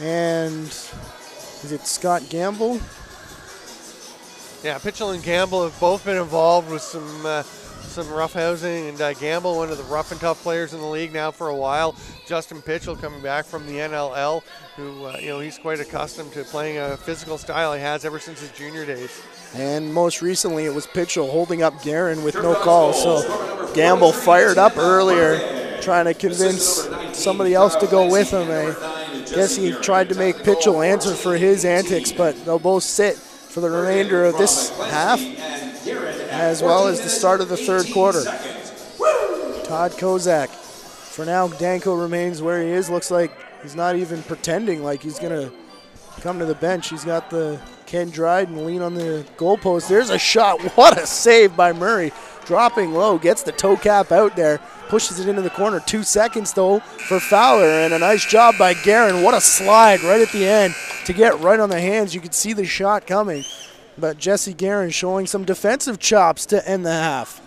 and is it Scott Gamble? Yeah, Pitchell and Gamble have both been involved with some roughhousing, and Gamble, one of the rough and tough players in the league now for a while. Justin Pitchell coming back from the NLL, who he's quite accustomed to playing a physical style he has ever since his junior days. And most recently it was Pitchell holding up Guerin with no call. So Gamble fired up earlier, trying to convince somebody else to go with him. I guess he tried to make Pitchell answer for his antics, but they'll both sit for the remainder of this half, as well as the start of the third quarter. Todd Kozak. For now, Danko remains where he is. Looks like he's not even pretending like he's going to come to the bench. He's got the Ken Dryden lean on the goalpost. There's a shot. What a save by Murray. Dropping low, gets the toe cap out there, pushes it into the corner. 2 seconds, though, for Fowler, and a nice job by Guerin. What a slide right at the end to get right on the hands. You could see the shot coming, but Jesse Guerin showing some defensive chops to end the half.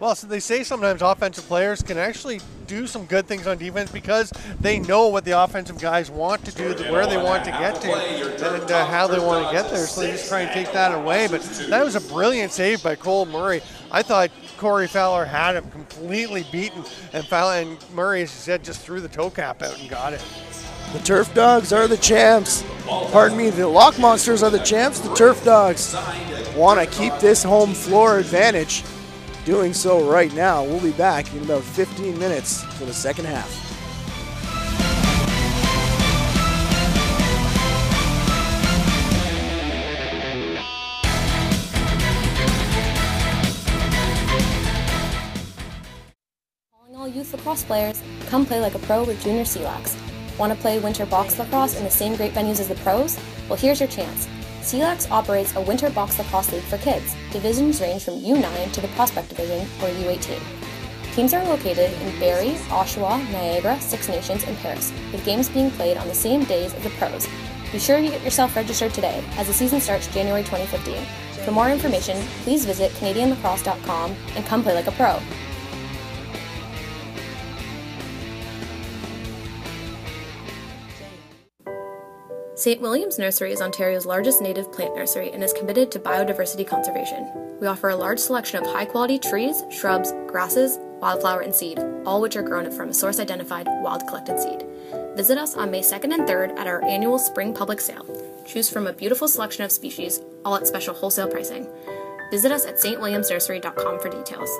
Well, so they say sometimes offensive players can actually do some good things on defense because they know what the offensive guys want to do, where they want to get to, and how they want to get there. So they just try and take that away. But that was a brilliant save by Cole Murray. I thought Corey Fowler had him completely beaten, and Murray, as you said, just threw the toe cap out and got it. The Turf Dogs are the champs. Pardon me, the Lock Monsters are the champs. The Turf Dogs want to keep this home floor advantage. Doing so right now. We'll be back in about 15 minutes for the second half. Calling all youth lacrosse players, come play like a pro with Junior CLax. Want to play winter box lacrosse in the same great venues as the pros? Well, here's your chance. CLax operates a winter box lacrosse league for kids. Divisions range from U9 to the Prospect Division, or U18. Teams are located in Barrie, Oshawa, Niagara, Six Nations, and Paris, with games being played on the same days as the pros. Be sure you get yourself registered today, as the season starts January 2015. For more information, please visit CanadianLacrosse.com and come play like a pro. St. William's Nursery is Ontario's largest native plant nursery and is committed to biodiversity conservation. We offer a large selection of high-quality trees, shrubs, grasses, wildflower, and seed, all which are grown from a source-identified, wild-collected seed. Visit us on May 2nd and 3rd at our annual spring public sale. Choose from a beautiful selection of species, all at special wholesale pricing. Visit us at stwilliamsnursery.com for details.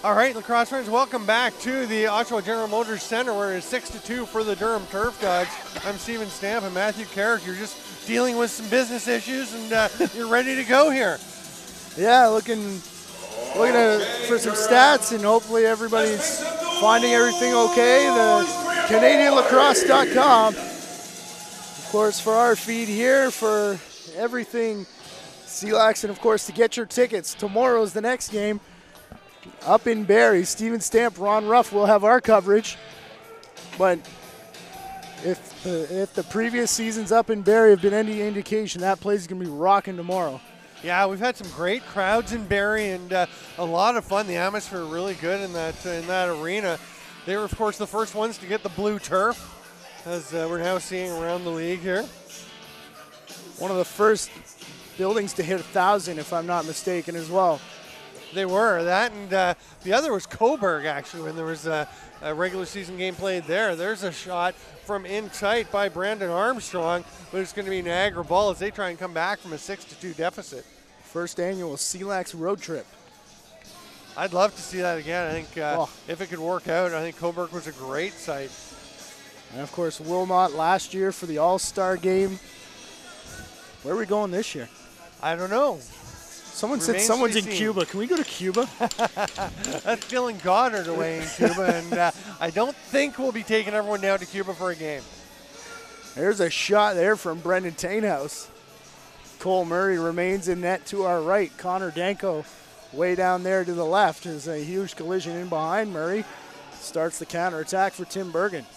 All right, lacrosse friends, welcome back to the Oshawa General Motors Center, where it's 6-2 for the Durham Turfdogs. I'm Steven Stamp and Matthew Carrick. You're just dealing with some business issues, and you're ready to go here. Yeah, looking for some stats, and hopefully everybody's finding everything okay. The CanadianLacrosse.com, of course, for our feed here, for everything CLax, and of course to get your tickets. Tomorrow's the next game up in Barrie. Steven Stamp, Ron Ruff will have our coverage, but if the previous seasons up in Barrie have been any indication, that place is going to be rocking tomorrow. Yeah, we've had some great crowds in Barrie, and a lot of fun. The atmosphere really good in that arena. They were, of course, the first ones to get the blue turf, as we're now seeing around the league here. One of the first buildings to hit 1,000, if I'm not mistaken, as well. They were. That, and the other was Coburg, actually, when there was a regular season game played there. There's a shot from in tight by Brandon Armstrong, but it's going to be Niagara ball as they try and come back from a 6-2 deficit. First annual CLax road trip. I'd love to see that again. I think if it could work out, I think Coburg was a great site. And of course, Wilmot last year for the All-Star game. Where are we going this year? I don't know. Someone said someone's in Cuba. Can we go to Cuba? That's Dylan Goddard away in Cuba, and I don't think we'll be taking everyone down to Cuba for a game. There's a shot there from Brendan Tainhouse. Cole Murray remains in net to our right. Connor Danko way down there to the left. There's a huge collision in behind Murray. Starts the counterattack for Tim Bergen.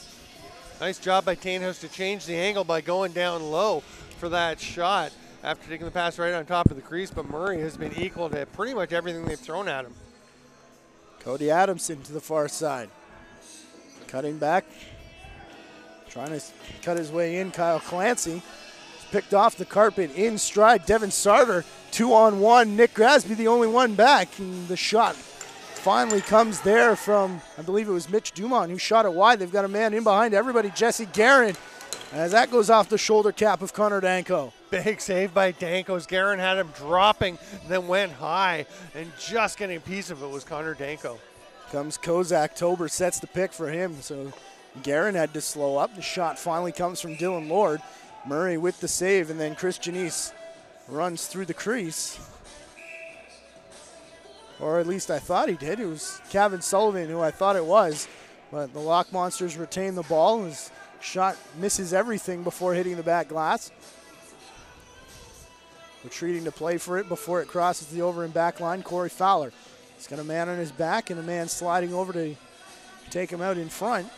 Nice job by Tainhouse to change the angle by going down low for that shot after taking the pass right on top of the crease, but Murray has been equal to pretty much everything they've thrown at him. Cody Adamson to the far side. Cutting back. Trying to cut his way in. Kyle Clancy. Picked off the carpet in stride. Devin Sarter, 2-on-1. Nick Grasby, the only one back. And the shot finally comes there from, I believe it was Mitch Dumont who shot it wide. They've got a man in behind everybody, Jesse Guerin, as that goes off the shoulder cap of Connor Danko. Big save by Danko. Guerin had him dropping, then went high, and just getting a piece of it was Connor Danko. Comes Kozak. Tober sets the pick for him, so Guerin had to slow up. The shot finally comes from Dylan Lord. Murray with the save, and then Chris Janice runs through the crease. Or at least I thought he did. It was Kevin Sullivan who I thought it was. But the Lock Monsters retain the ball. His shot misses everything before hitting the back glass. Retreating to play for it before it crosses the over and back line, Corey Fowler. He's got a man on his back and a man sliding over to take him out in front.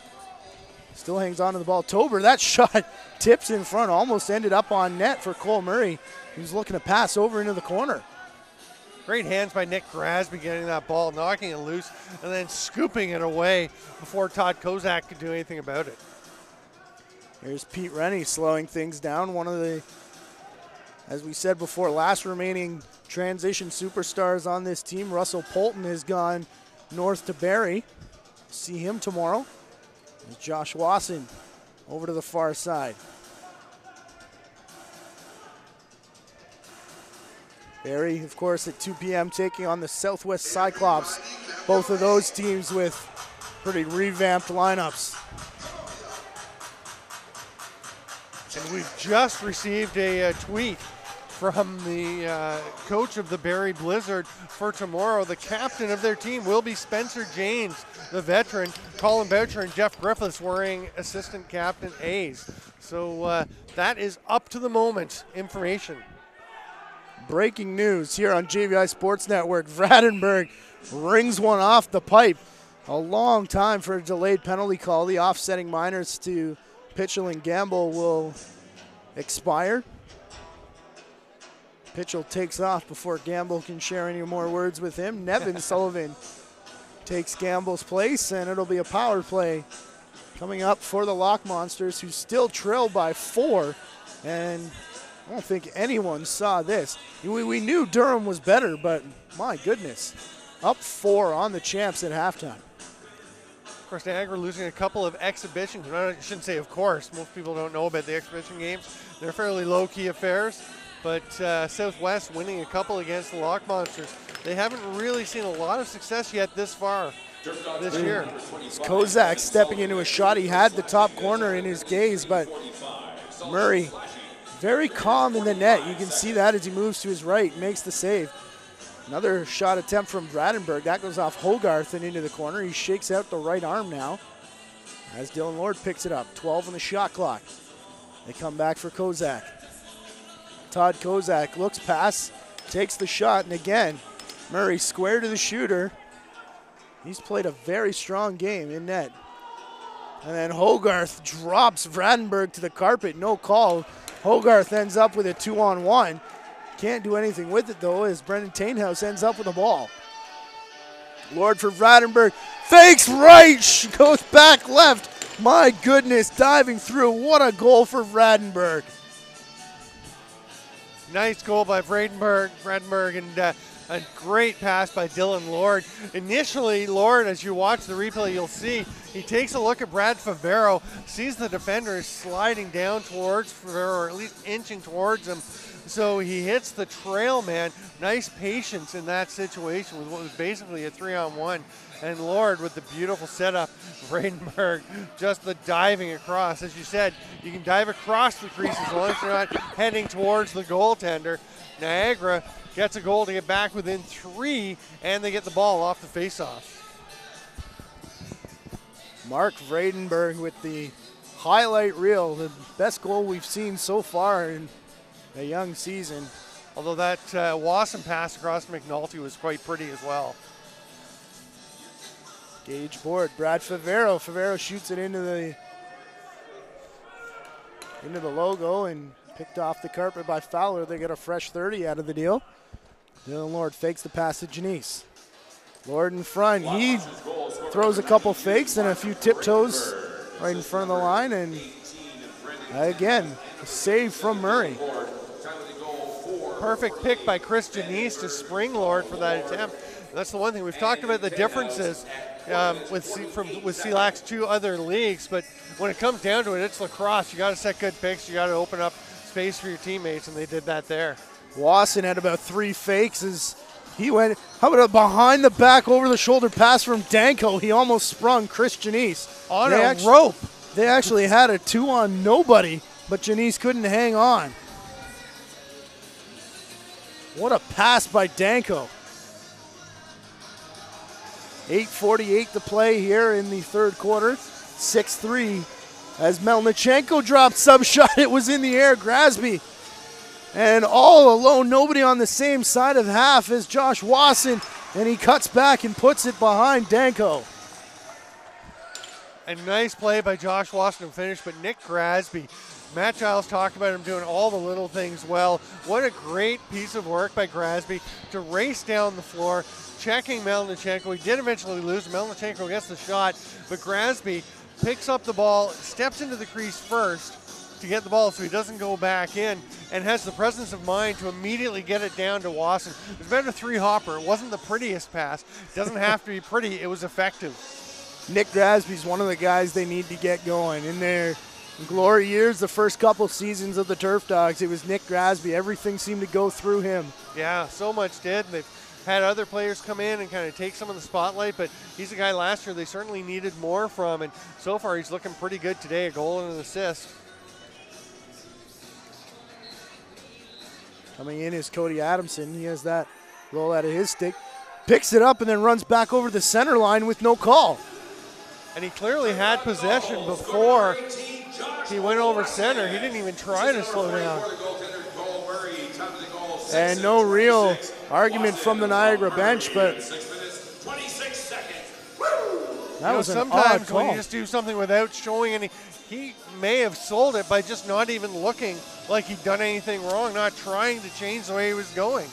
Still hangs on to the ball. Tober, that shot tips in front, almost ended up on net for Cole Murray. He was looking to pass over into the corner. Great hands by Nick Grasby getting that ball, knocking it loose, and then scooping it away before Todd Kozak could do anything about it. Here's Pete Rennie slowing things down. One of the, as we said before, last remaining transition superstars on this team. Russell Polton has gone north to Barrie. See him tomorrow. There's Josh Wasson over to the far side. Barrie, of course, at 2 p.m. taking on the Southwest Cyclops. Both of those teams with pretty revamped lineups. And we've just received a tweet from the coach of the Barrie Blizzard for tomorrow. The captain of their team will be Spencer James, the veteran. Colin Boucher and Jeff Griffiths wearing assistant captain A's. So that is up to the moment information. Breaking news here on JVI Sports Network. Vradenburg rings one off the pipe. A long time for a delayed penalty call. The offsetting minors to Pitchell and Gamble will expire. Pitchell takes off before Gamble can share any more words with him. Nevin Sullivan takes Gamble's place, and it'll be a power play coming up for the Lock Monsters, who still trail by 4. And I don't think anyone saw this. We knew Durham was better, but my goodness, up 4 on the champs at halftime. Of course, Niagara losing a couple of exhibitions. I shouldn't say of course. Most people don't know about the exhibition games. They're fairly low-key affairs. but Southwest winning a couple against the Lock Monsters. They haven't really seen a lot of success yet this far this year. Kozak stepping into a shot. He had the top corner in his gaze, but Murray very calm in the net. You can see that as he moves to his right, makes the save. Another shot attempt from Bradenberg. That goes off Hogarth and into the corner. He shakes out the right arm now as Dylan Lord picks it up. 12 on the shot clock. They come back for Kozak. Todd Kozak looks past, takes the shot, and again, Murray square to the shooter. He's played a very strong game in net. And then Hogarth drops Bradenberg to the carpet, no call. Hogarth ends up with a 2-on-1. Can't do anything with it though as Brendan Tainhouse ends up with the ball. Lord for Bradenberg, fakes right, goes back left. My goodness, diving through, what a goal for Bradenberg. Nice goal by Bradenberg, and a great pass by Dylan Lord. Initially, Lord, as you watch the replay, you'll see he takes a look at Brad Favero, sees the defender is sliding down towards Favero, or at least inching towards him. So he hits the trail man. Nice patience in that situation with what was basically a 3-on-1. And Lord with the beautiful setup. Bradenberg just the diving across. As you said, you can dive across the crease as long as you're not heading towards the goaltender. Niagara gets a goal to get back within 3, and they get the ball off the faceoff. Mark Bradenberg with the highlight reel, the best goal we've seen so far in a young season. Although that Wasson pass across McNulty was quite pretty as well. Gauge board, Brad Favero. Favero shoots it into the logo and picked off the carpet by Fowler. They get a fresh 30 out of the deal. Dylan Lord fakes the pass to Janice. Lord in front. He throws a couple fakes and a few tiptoes right in front of the line. And again, a save from Murray. Perfect pick by Chris Janice to spring Lord for that attempt. That's the one thing. We've talked about the differences with CLax to other leagues, but when it comes down to it, it's lacrosse. You got to set good picks. You got to open up space for your teammates, and they did that there. Wasson had about 3 fakes as he went. How about a behind the back over the shoulder pass from Danko? He almost sprung Chris Janice on a rope. They actually had a 2 on nobody, but Janice couldn't hang on. What a pass by Danko. 8:48 to play here in the third quarter. 6-3 as Melnichenko dropped sub shot. It was in the air. Grasby. And all alone, nobody on the same side of half as Josh Wasson. And he cuts back and puts it behind Danko. A nice play by Josh Wasson to finish, but Nick Grasby. Matt Giles talked about him doing all the little things well. What a great piece of work by Grasby to race down the floor, checking Melnichenko. He did eventually lose. Melnichenko gets the shot, but Grasby picks up the ball, steps into the crease first to get the ball so he doesn't go back in, and has the presence of mind to immediately get it down to Wasson. It was about a 3-hopper. It wasn't the prettiest pass. It doesn't have to be pretty. It was effective. Nick Grasby's one of the guys they need to get going. In their glory years, the first couple seasons of the Turf Dogs, it was Nick Grasby. Everything seemed to go through him. Yeah, so much did. They've had other players come in and kind of take some of the spotlight, but he's a guy last year they certainly needed more from, and so far he's looking pretty good today, a goal and an assist. Coming in is Cody Adamson. He has that roll out of his stick, picks it up and then runs back over the center line with no call. And he clearly had possession before he went over center. He didn't even try to slow down. And no real argument from the Niagara bench, but that was an odd call. Sometimes when you just do something without showing any, he may have sold it by just not even looking like he'd done anything wrong, not trying to change the way he was going.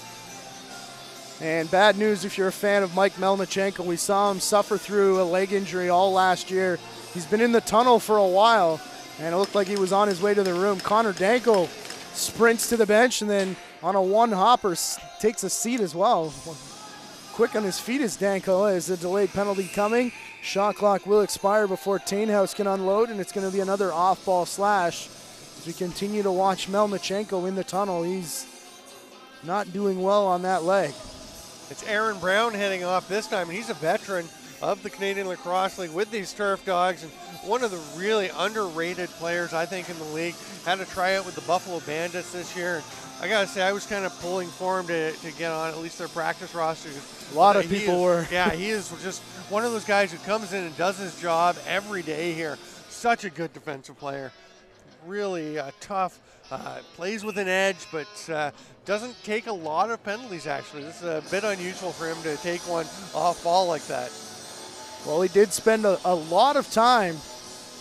And bad news if you're a fan of Mike Melnichenko. We saw him suffer through a leg injury all last year. He's been in the tunnel for a while, and it looked like he was on his way to the room. Connor Danko sprints to the bench and then on a 1-hopper takes a seat as well. Quick on his feet is Danko as a delayed penalty coming. Shot clock will expire before Tainhouse can unload, and it's going to be another off-ball slash. As we continue to watch Melnichenko in the tunnel, he's not doing well on that leg. It's Aaron Brown heading off this time, and he's a veteran of the Canadian Lacrosse League with these Turf Dogs, and one of the really underrated players, I think, in the league. Had a tryout with the Buffalo Bandits this year. I gotta say, I was kind of pulling for him to get on at least their practice roster. A lot of people were. Yeah, he is just one of those guys who comes in and does his job every day here. Such a good defensive player. Really tough. Plays with an edge, but doesn't take a lot of penalties, actually. This is a bit unusual for him to take one off ball like that. Well, he did spend a lot of time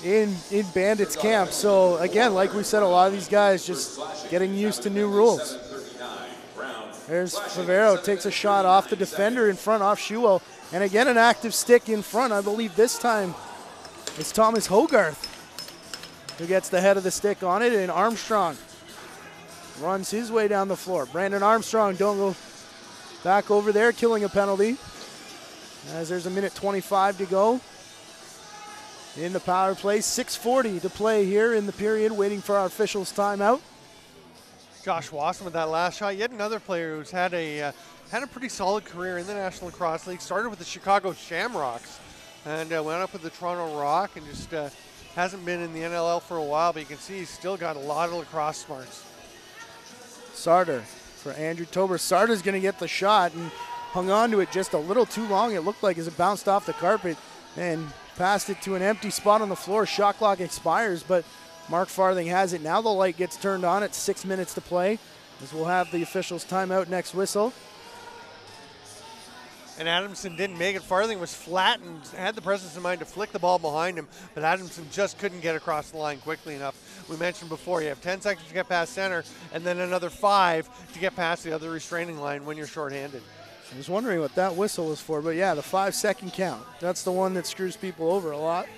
in Bandits camp. So, again, like we said, a lot of these guys just getting used to new rules. There's Favero, takes a shot off the defender in front, off Shuo. And again, an active stick in front. I believe this time it's Thomas Hogarth who gets the head of the stick on it, and Armstrong runs his way down the floor. Brandon Armstrong don't go back over there, killing a penalty, as there's a minute 25 to go in the power play. 6:40 to play here in the period, waiting for our officials' timeout. Josh Wasson with that last shot. Yet another player who's had a pretty solid career in the National Lacrosse League. Started with the Chicago Shamrocks and went up with the Toronto Rock, and just hasn't been in the NLL for a while, but you can see he's still got a lot of lacrosse smarts. Sarter for Andrew Tober. Sarter's going to get the shot and hung on to it just a little too long. It looked like as it bounced off the carpet and passed it to an empty spot on the floor. Shot clock expires, but Mark Farthing has it. Now the light gets turned on at 6 minutes to play, as we'll have the officials' timeout next whistle. And Adamson didn't make it. Farthing was flat and had the presence of mind to flick the ball behind him, but Adamson just couldn't get across the line quickly enough. We mentioned before, you have 10 seconds to get past center, and then another 5 to get past the other restraining line when you're shorthanded. I was wondering what that whistle was for, but yeah, the 5-second count. That's the one that screws people over a lot.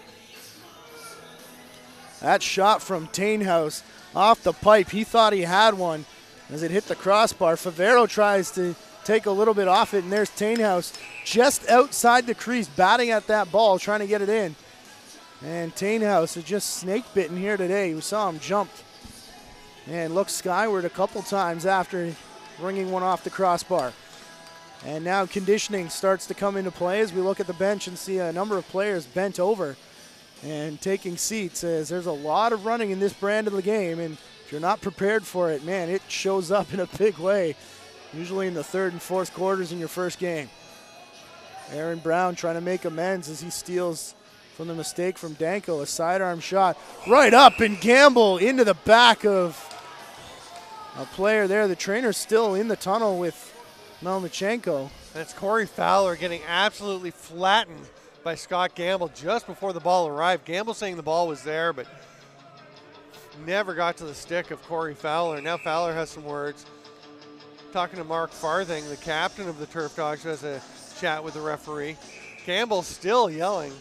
That shot from Tainhouse off the pipe. He thought he had one as it hit the crossbar. Favero tries to take a little bit off it, and there's Tainhouse just outside the crease, batting at that ball, trying to get it in. And Tainhouse is just snake bitten here today. We saw him jump and look skyward a couple times after ringing one off the crossbar. And now conditioning starts to come into play as we look at the bench and see a number of players bent over and taking seats, as there's a lot of running in this brand of the game, and if you're not prepared for it, man, it shows up in a big way, usually in the third and fourth quarters in your first game. Aaron Brown trying to make amends as he steals from the mistake from Danko. A sidearm shot right up and Gamble into the back of a player there. The trainer's still in the tunnel with Melnichenko. That's Corey Fowler getting absolutely flattened by Scott Gamble just before the ball arrived. Gamble saying the ball was there, but never got to the stick of Corey Fowler. Now Fowler has some words. Talking to Mark Farthing, the captain of the Turf Dogs, who has a chat with the referee. Gamble still yelling.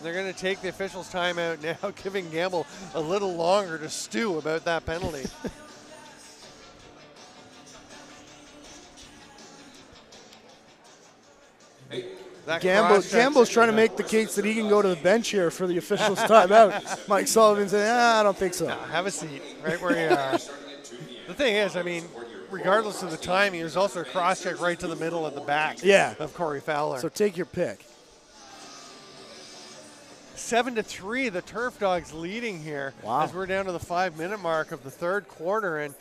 They're going to take the officials' timeout now, giving Gamble a little longer to stew about that penalty. Gamble's trying to make the case that he can go to the bench here for the officials' timeout. Mike Sullivan said, I don't think so. No, have a seat right where you are. The thing is, I mean, regardless of the timing, there's also a cross-check right to the middle of the back of Corey Fowler. So take your pick. 7-3, the Turf Dogs leading here as we're down to the 5-minute mark of the third quarter. And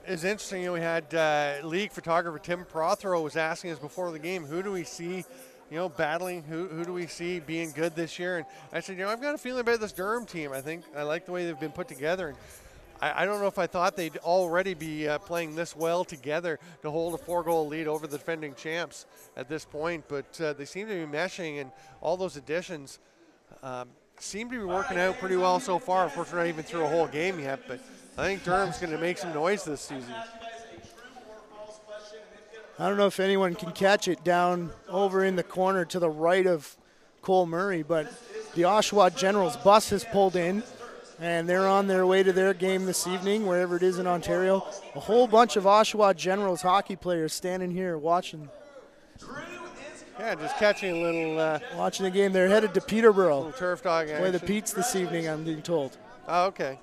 it's interesting, we had league photographer Tim Prothero was asking us before the game, who do we see, battling, who do we see being good this year? And I said, I've got a feeling about this Durham team. I like the way they've been put together. And I don't know if I thought they'd already be playing this well together to hold a 4-goal lead over the defending champs at this point, but they seem to be meshing, and all those additions seem to be working out pretty well so far. Of course, we're not even through a whole game yet, but I think Durham's going to make some noise this season. I don't know if anyone can catch it down over in the corner to the right of Cole Murray, but the Oshawa Generals bus has pulled in, and they're on their way to their game this evening, wherever it is in Ontario. A whole bunch of Oshawa Generals hockey players standing here watching. Yeah, just catching a little. Watching the game. They're headed to Peterborough. Little Turf Dog action. Play the Pete's this evening, I'm being told. Oh, okay.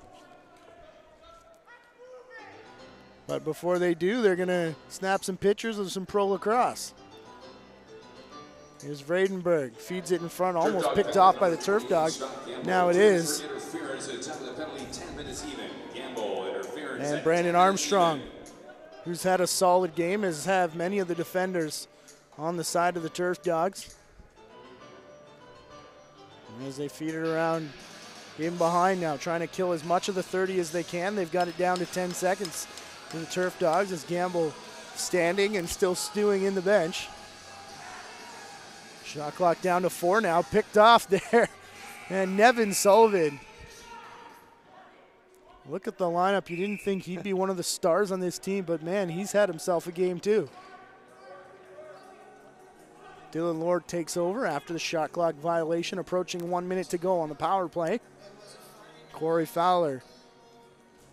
But before they do, they're going to snap some pictures of some pro lacrosse. Here's Vredenberg, feeds it in front, almost picked off by the Turf Dog. Now it is. And Brandon Armstrong, who's had a solid game, as have many of the defenders on the side of the Turf Dogs. And as they feed it around, in behind now, trying to kill as much of the 30 as they can. They've got it down to 10 seconds for the Turf Dogs as Gamble standing and still stewing in the bench. Shot clock down to 4 now, picked off there. And Nevin Sullivan. Look at the lineup. You didn't think he'd be one of the stars on this team, but man, he's had himself a game too. Dylan Lord takes over after the shot clock violation, approaching 1 minute to go on the power play. Corey Fowler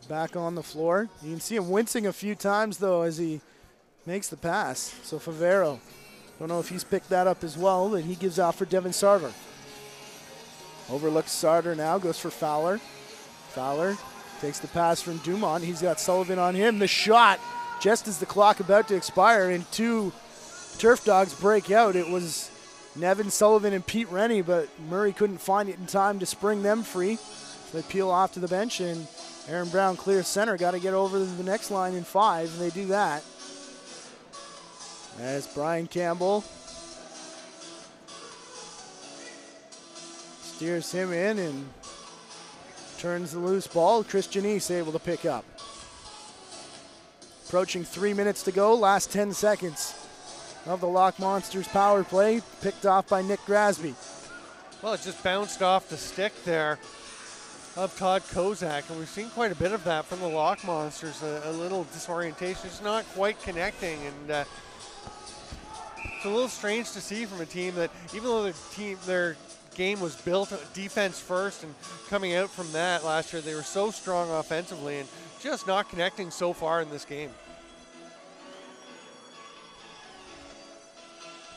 back on the floor. You can see him wincing a few times though as he makes the pass. So Favero, don't know if he's picked that up as well, and he gives out for Devin Sarver. Overlooks Sarter now, goes for Fowler. Fowler takes the pass from Dumont. He's got Sullivan on him. The shot, just as the clock about to expire, and 2 Turf Dogs break out. It was Nevin Sullivan and Pete Rennie, but Murray couldn't find it in time to spring them free. So they peel off to the bench, and Aaron Brown clears center. Got to get over to the next line in 5, and they do that. As Brian Campbell steers him in and turns the loose ball. Chris Janice able to pick up. Approaching 3 minutes to go, last 10 seconds of the Lock Monsters power play, picked off by Nick Grasby. Well, it just bounced off the stick there of Todd Kozak, and we've seen quite a bit of that from the Lock Monsters. A little disorientation, it's not quite connecting, and it's a little strange to see from a team that, even though their game was built defense first and coming out from that last year, they were so strong offensively and just not connecting so far in this game.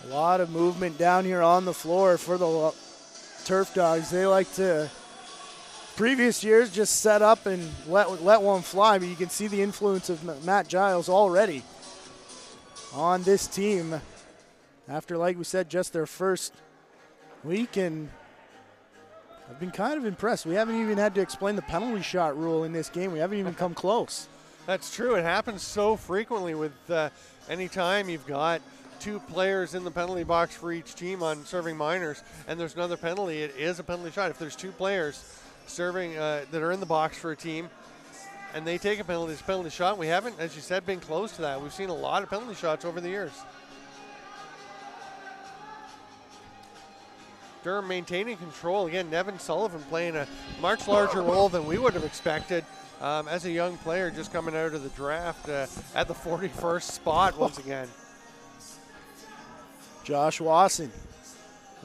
A lot of movement down here on the floor for the Turf Dogs. They like to, previous years, just set up and let one fly, but you can see the influence of Matt Giles already on this team after, like we said, just their first week, and I've been kind of impressed. We haven't even had to explain the penalty shot rule in this game. We haven't even come close. That's true. It happens so frequently with any time you've got 2 players in the penalty box for each team on serving minors, and there's another penalty. It is a penalty shot. If there's 2 players serving that are in the box for a team and they take a penalty, it's a penalty shot. We haven't, as you said, been close to that. We've seen a lot of penalty shots over the years. Durham maintaining control. Again, Nevin Sullivan playing a much larger role than we would have expected as a young player just coming out of the draft at the 41st spot once again. Josh Wasson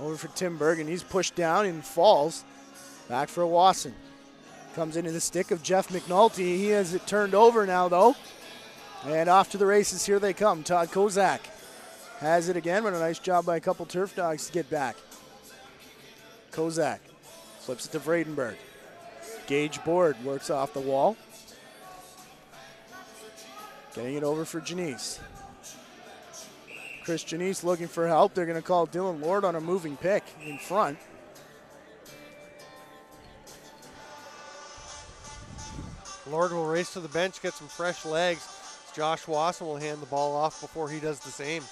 over for Tim Bergen. He's pushed down and falls. Back for Wasson. Comes into the stick of Jeff McNulty. He has it turned over now, though. And off to the races, here they come. Todd Kozak has it again, but a nice job by a couple Turf Dogs to get back. Kozak flips it to Vredenberg. Gage Board works off the wall. Getting it over for Janice. Chris Janice looking for help. They're going to call Dylan Lord on a moving pick in front. Lord will race to the bench, get some fresh legs. Josh Wasson will hand the ball off before he does the same.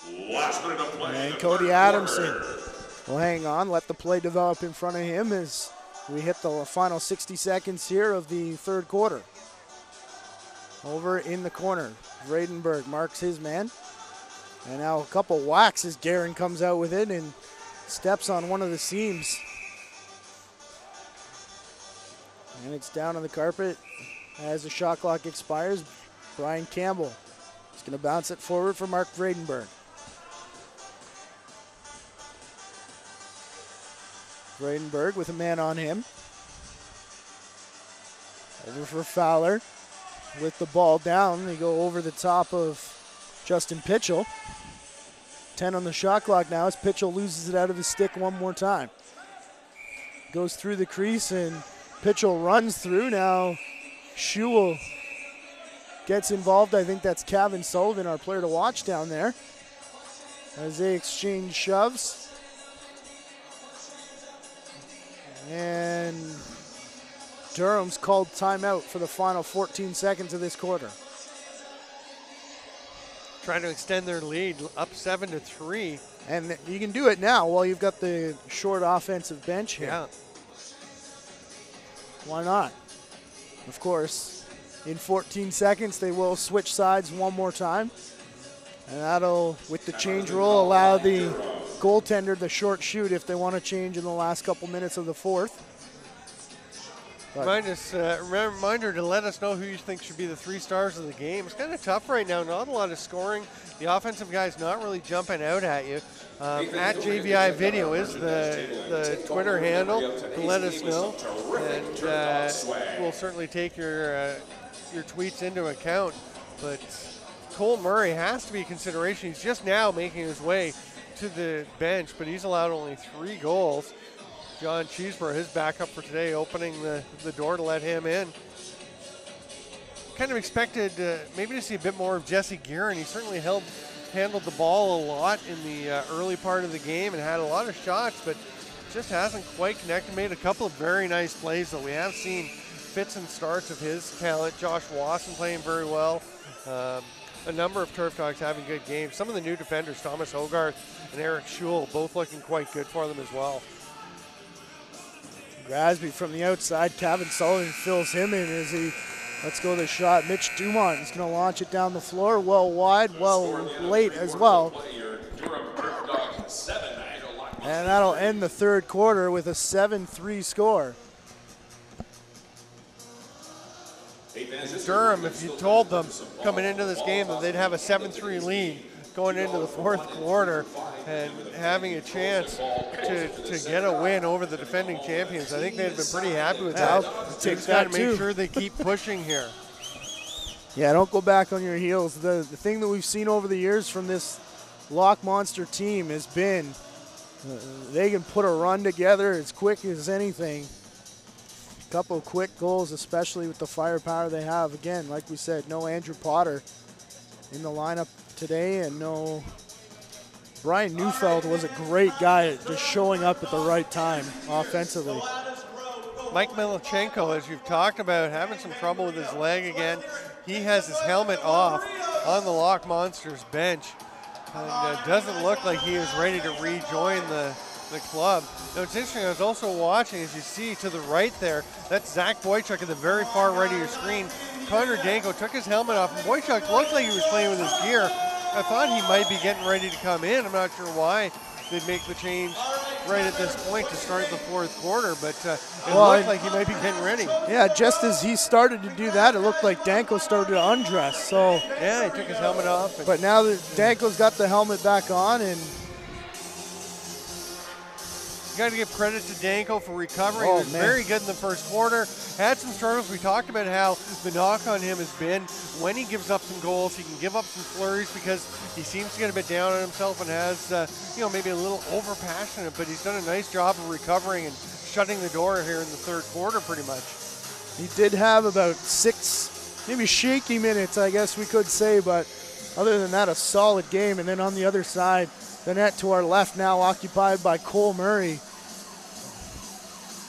And Cody Adamson will hang on, let the play develop in front of him as we hit the final 60 seconds here of the 3rd quarter. Over in the corner, Vredenberg marks his man. And now a couple whacks as Guerin comes out with it and steps on one of the seams. And it's down on the carpet as the shot clock expires. Brian Campbell is going to bounce it forward for Mark Vredenberg. Vredenberg with a man on him. Over for Fowler with the ball down. They go over the top of Justin Pitchell. 10 on the shot clock now as Pitchell loses it out of his stick one more time. Goes through the crease and Pitchell runs through. Now Schuhl gets involved. I think that's Kevin Sullivan, our player to watch down there, as they exchange shoves. And Durham's called timeout for the final 14 seconds of this quarter. Trying to extend their lead, up 7-3. And you can do it now while you've got the short offensive bench here. Yeah. Why not? Of course, in 14 seconds, they will switch sides one more time. And that'll, with the change rule, allow the goaltender the short shoot if they want to change in the last couple minutes of the fourth. Reminder to let us know who you think should be the 3 stars of the game. It's kind of tough right now, not a lot of scoring. The offensive guys not really jumping out at you. At JVI Video is the Twitter handle to let us know. And we'll certainly take your tweets into account. But Cole Murray has to be a consideration. He's just now making his way to the bench, but he's allowed only 3 goals. John Cheeseborough, his backup for today, opening the door to let him in. Kind of expected maybe to see a bit more of Jesse Guerin. He certainly handled the ball a lot in the early part of the game and had a lot of shots, but just hasn't quite connected. Made a couple of very nice plays, though. We have seen fits and starts of his talent. Josh Wasson playing very well. A number of Turf Dogs having good games. Some of the new defenders, Thomas Hogarth and Eric Schul, both looking quite good for them as well. Grasby from the outside. Kevin Sullivan fills him in as he lets go of the shot. Mitch Dumont is going to launch it down the floor. Well wide, well late as well. And that'll end the third quarter with a 7-3 score. Durham, if you told them coming into this game that they'd have a 7-3 lead going into the fourth quarter and having a chance to get a win over the defending champions, I think they'd have been pretty happy with that. They've got to make sure they keep pushing here. Yeah, don't go back on your heels. The thing that we've seen over the years from this Lock Monster team has been they can put a run together as quick as anything. A couple of quick goals, especially with the firepower they have. Again, like we said, no Andrew Potter in the lineup today, and no Brian Neufeld was a great guy at just showing up at the right time offensively. Mike Milichenko, as you've talked about, having some trouble with his leg again. He has his helmet off on the Lock Monsters bench, and doesn't look like he is ready to rejoin the club. Now, it's interesting, I was also watching, as you see to the right there, that's Zach Boychuk at the very far right of your screen. Connor Danko took his helmet off, and Boychuk looked like he was playing with his gear. I thought he might be getting ready to come in. I'm not sure why they'd make the change right at this point to start the fourth quarter, but it looked like he might be getting ready. Yeah, just as he started to do that, it looked like Danko started to undress. So yeah, he took his helmet off. But now that Danko's got the helmet back on, and got to give credit to Danko for recovering. He was very good in the first quarter. Had some struggles. We talked about how the knock on him has been when he gives up some goals, he can give up some flurries because he seems to get a bit down on himself and has, maybe a little over passionate, but he's done a nice job of recovering and shutting the door here in the third quarter pretty much. He did have about 6, maybe shaky minutes, I guess we could say, but other than that, a solid game. And then on the other side, the net to our left now occupied by Cole Murray.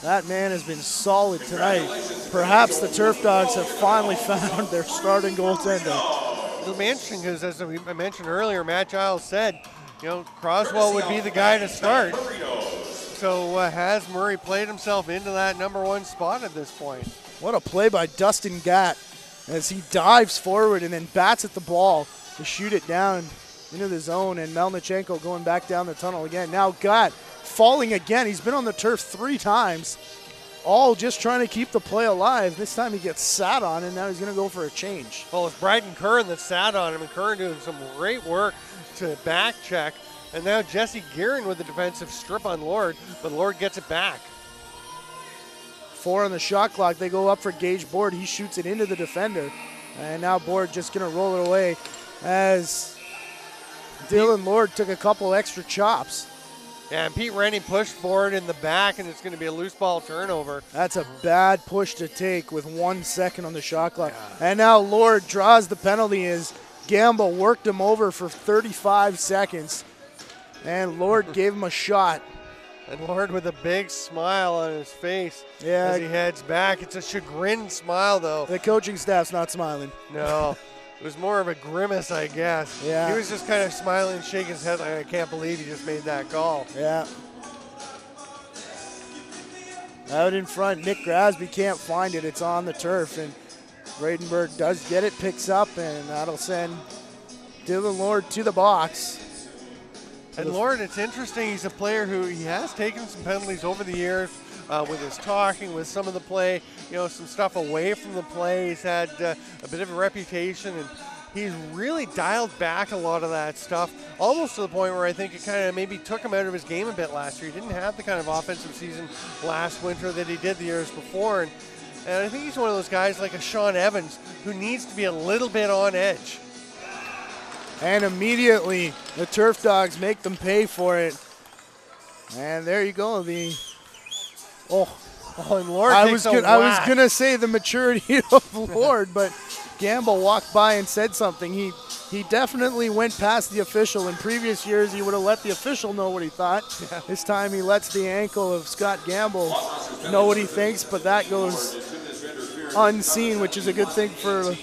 That man has been solid tonight. Perhaps the Turf Dogs have finally found their starting goaltender. It'll be interesting because, as I mentioned earlier, Matt Giles said, Croswell would be the guy to start. So has Murray played himself into that #1 spot at this point? What a play by Dustin Gatt as he dives forward and then bats at the ball to shoot it down into the zone, and Melnichenko going back down the tunnel again. Now Gatt falling again. He's been on the turf 3 times, all just trying to keep the play alive. This time he gets sat on, and now he's going to go for a change. Well, it's Bryden Curran that sat on him, and Curran doing some great work to back check. And now Jesse Guerin with the defensive strip on Lord, but Lord gets it back. 4 on the shot clock. They go up for Gage Board. He shoots it into the defender. And now Board just going to roll it away as Dylan Lord took a couple extra chops. Yeah, and Pete Rennie pushed forward in the back, and it's going to be a loose ball turnover. That's a bad push to take with 1 second on the shot clock. Yeah. And now Lord draws the penalty as Gamble worked him over for 35 seconds. And Lord gave him a shot. And Lord with a big smile on his face as he heads back. It's a chagrined smile, though. The coaching staff's not smiling. No. It was more of a grimace, I guess. Yeah. He was just kind of smiling, shaking his head like, I can't believe he just made that call. Yeah. Out in front, Nick Grasby can't find it. It's on the turf, and Bradenburg does get it, picks up, and that'll send Dylan Lord to the box. And Lord, it's interesting, he's a player who he has taken some penalties over the years with his talking, with some of the play, some stuff away from the play. He's had a bit of a reputation, and he's really dialed back a lot of that stuff, almost to the point where I think it kind of maybe took him out of his game a bit last year. He didn't have the kind of offensive season last winter that he did the years before, and I think he's one of those guys like a Sean Evans who needs to be a little bit on edge. And immediately the Turf Dogs make them pay for it. And there you go. And Lord I was going to say the maturity of Lord, but Gamble walked by and said something. He definitely went past the official. In previous years, he would have let the official know what he thought. Yeah. This time he lets the ankle of Scott Gamble know what he thinks, but that goes unseen, which is a good thing for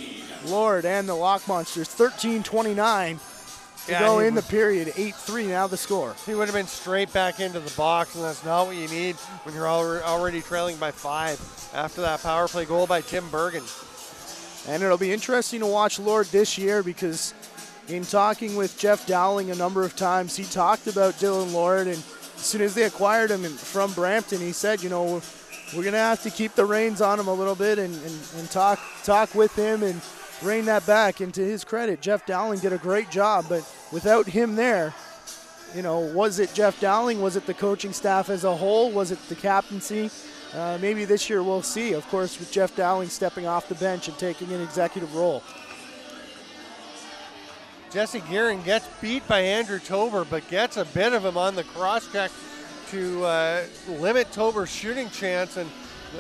Lord and the Lock Monsters. 13:29 to go in the period. 8-3 now the score. He would have been straight back into the box, and that's not what you need when you're already trailing by 5 after that power play goal by Tim Bergen. And it'll be interesting to watch Lord this year, because in talking with Jeff Dowling a number of times, he talked about Dylan Lord, and as soon as they acquired him from Brampton, he said, we're going to have to keep the reins on him a little bit and talk with him and rein that back. And to his credit, Jeff Dowling did a great job, but without him there, was it Jeff Dowling? Was it the coaching staff as a whole? Was it the captaincy? Maybe this year we'll see, of course, with Jeff Dowling stepping off the bench and taking an executive role. Jesse Gearing gets beat by Andrew Tober, but gets a bit of him on the cross check to limit Tober's shooting chance and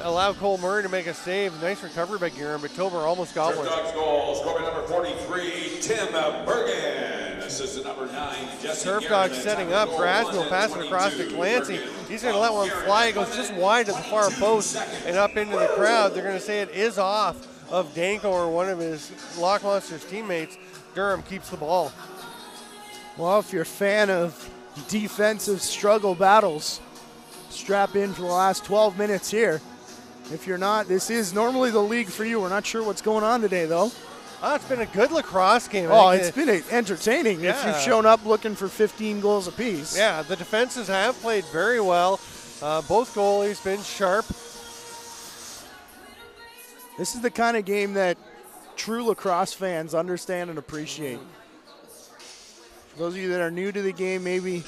allow Cole Murray to make a save. Nice recovery by Gearing, but Tober almost got one. Turfdogs goal, scorer number 43, Tim Bergen. Assistant number 9, Jesse Turfdogs setting up. Grasby will pass it across to Clancy. He's going to let one fly. It goes just wide to the far post and up into the crowd. They're going to say it is off of Danko or one of his Lock Monsters teammates. Durham keeps the ball. Well, if you're a fan of defensive struggle battles, strap in for the last 12 minutes here. If you're not, this is normally the league for you. We're not sure what's going on today, though. It's been a good lacrosse game. It's been entertaining if you've shown up looking for 15 goals apiece. Yeah, the defenses have played very well. Both goalies been sharp. This is the kind of game that true lacrosse fans understand and appreciate. For those of you that are new to the game, maybe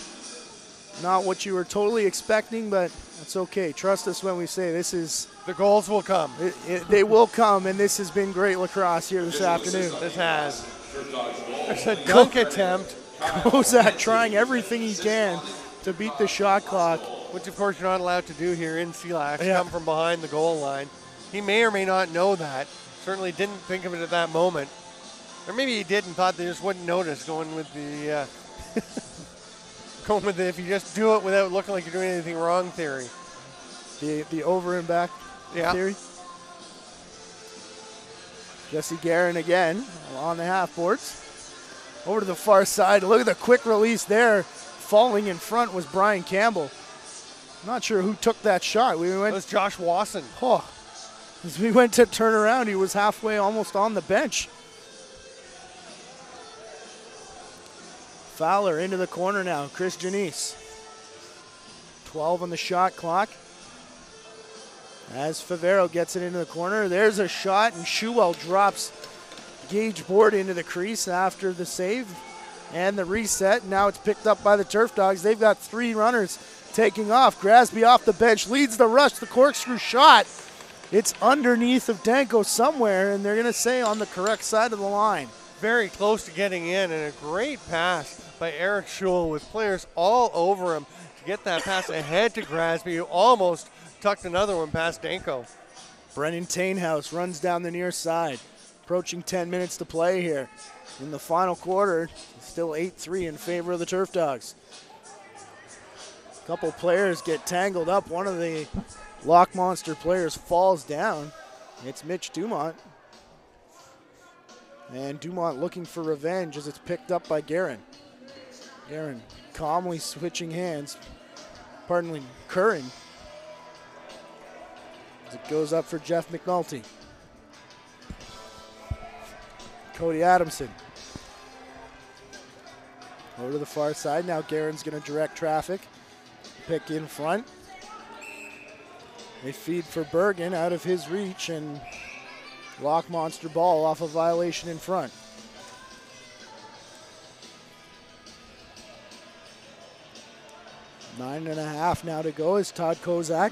not what you were totally expecting, but that's okay. Trust us when we say this is... The goals will come. They will come, and this has been great lacrosse here this afternoon. This has. There's a dunk attempt. Kozak trying everything he can to beat the shot clock. Which, of course, you're not allowed to do here in CLax. Come from behind the goal line. He may or may not know that. Certainly didn't think of it at that moment. Or maybe he did and thought they just wouldn't notice, going with the if you just do it without looking like you're doing anything wrong theory. The over and back theory. Jesse Guerin again on the half boards. Over to the far side. Look at the quick release there. Falling in front was Brian Campbell. Not sure who took that shot. It was Josh Wasson. As we went to turn around, he was halfway almost on the bench. Fowler into the corner now. Chris Janice. 12 on the shot clock. As Favero gets it into the corner, there's a shot, and Schuwell drops Gage Board into the crease after the save and the reset. Now it's picked up by the Turf Dogs. They've got 3 runners taking off. Grasby off the bench, leads the rush, the corkscrew shot. It's underneath of Danko somewhere, and they're going to say on the correct side of the line. very close to getting in, and a great pass by Eric Schul with players all over him to get that pass ahead to Grasby, who almost tucked another one past Danko. Brennan Tainhouse runs down the near side. Approaching 10 minutes to play here. In the final quarter, still 8-3 in favor of the Turf Dogs. A couple players get tangled up. One of the Lock Monster players falls down. It's Mitch Dumont. And Dumont looking for revenge as it's picked up by Guerin. Guerin calmly switching hands. Pardon me, Curran. As it goes up for Jeff McNulty. Cody Adamson. Over to the far side. Now Guerin's going to direct traffic. Pick in front. They feed for Bergen out of his reach, and Lock Monster ball off a violation in front. 9.5 now to go as Todd Kozak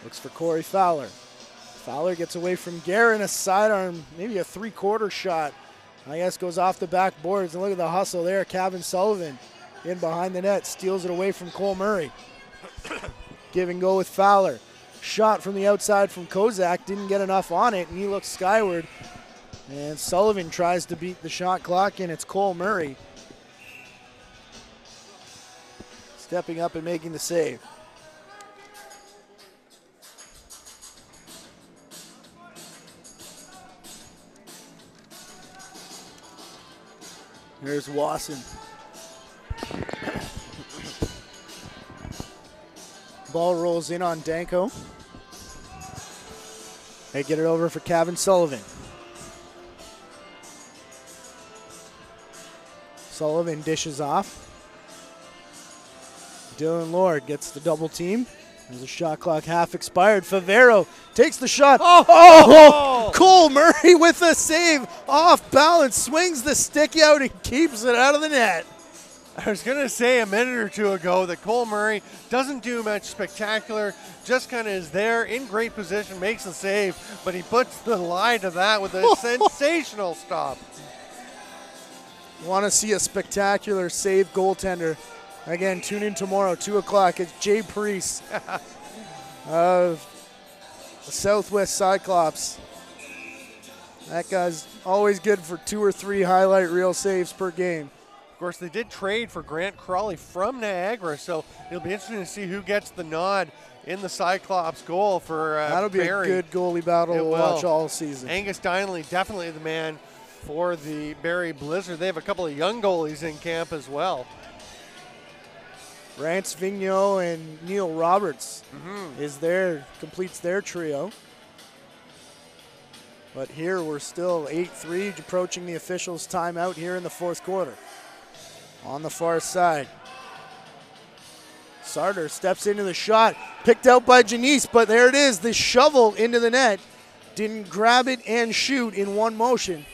looks for Corey Fowler. Fowler gets away from Guerin, a sidearm, maybe a three-quarter shot. I guess goes off the backboards, and look at the hustle there. Kevin Sullivan in behind the net, steals it away from Cole Murray. Give and go with Fowler. Shot from the outside from Kozak, didn't get enough on it, and he looks skyward. And Sullivan tries to beat the shot clock, and it's Cole Murray stepping up and making the save. Here's Wasson. Ball rolls in on Danko. They get it over for Kevin Sullivan. Sullivan dishes off. Dylan Lord gets the double team. There's a shot clock half expired. Favero takes the shot. Oh! Cole Murray with a save. Off balance, swings the stick out and keeps it out of the net. I was going to say a minute or two ago that Cole Murray doesn't do much spectacular, just kind of is there in great position, makes the save, but he puts the lie to that with a sensational stop. Want to see a spectacular save goaltender. Again, tune in tomorrow, 2 o'clock. It's Jay Priest of the Southwest Cyclops. That guy's always good for 2 or 3 highlight reel saves per game. Of course, they did trade for Grant Crawley from Niagara, so it'll be interesting to see who gets the nod in the Cyclops goal for That'll be Barrie. a good goalie battle to watch all season. Angus Donnelly, definitely the man for the Barrie Blizzard. They have a couple of young goalies in camp as well. Rance Vigneault and Neil Roberts completes their trio. But here we're still 8-3, approaching the officials' timeout here in the fourth quarter. On the far side, Sarter steps into the shot, picked out by Janice, but there it is, the shovel into the net. Didn't grab it and shoot in one motion.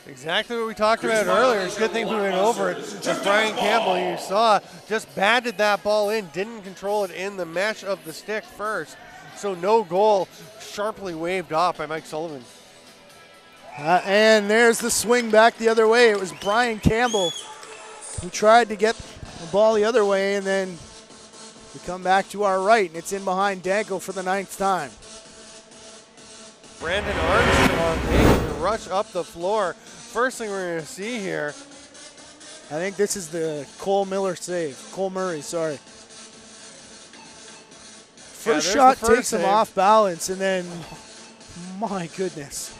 Exactly what we talked about earlier. It's a good thing we went over it. As Brian Campbell, you saw, just batted that ball in, didn't control it in the mesh of the stick first. So no goal, sharply waved off by Mike Sullivan. And there's the swing back the other way. It was Brian Campbell who tried to get the ball the other way, and then we come back to our right, and it's in behind Danko for the 9th time. Brandon Armstrong making the rush up the floor. First thing we're going to see here. I think this is the Cole Murray, sorry. First shot takes him off balance, and then, my goodness.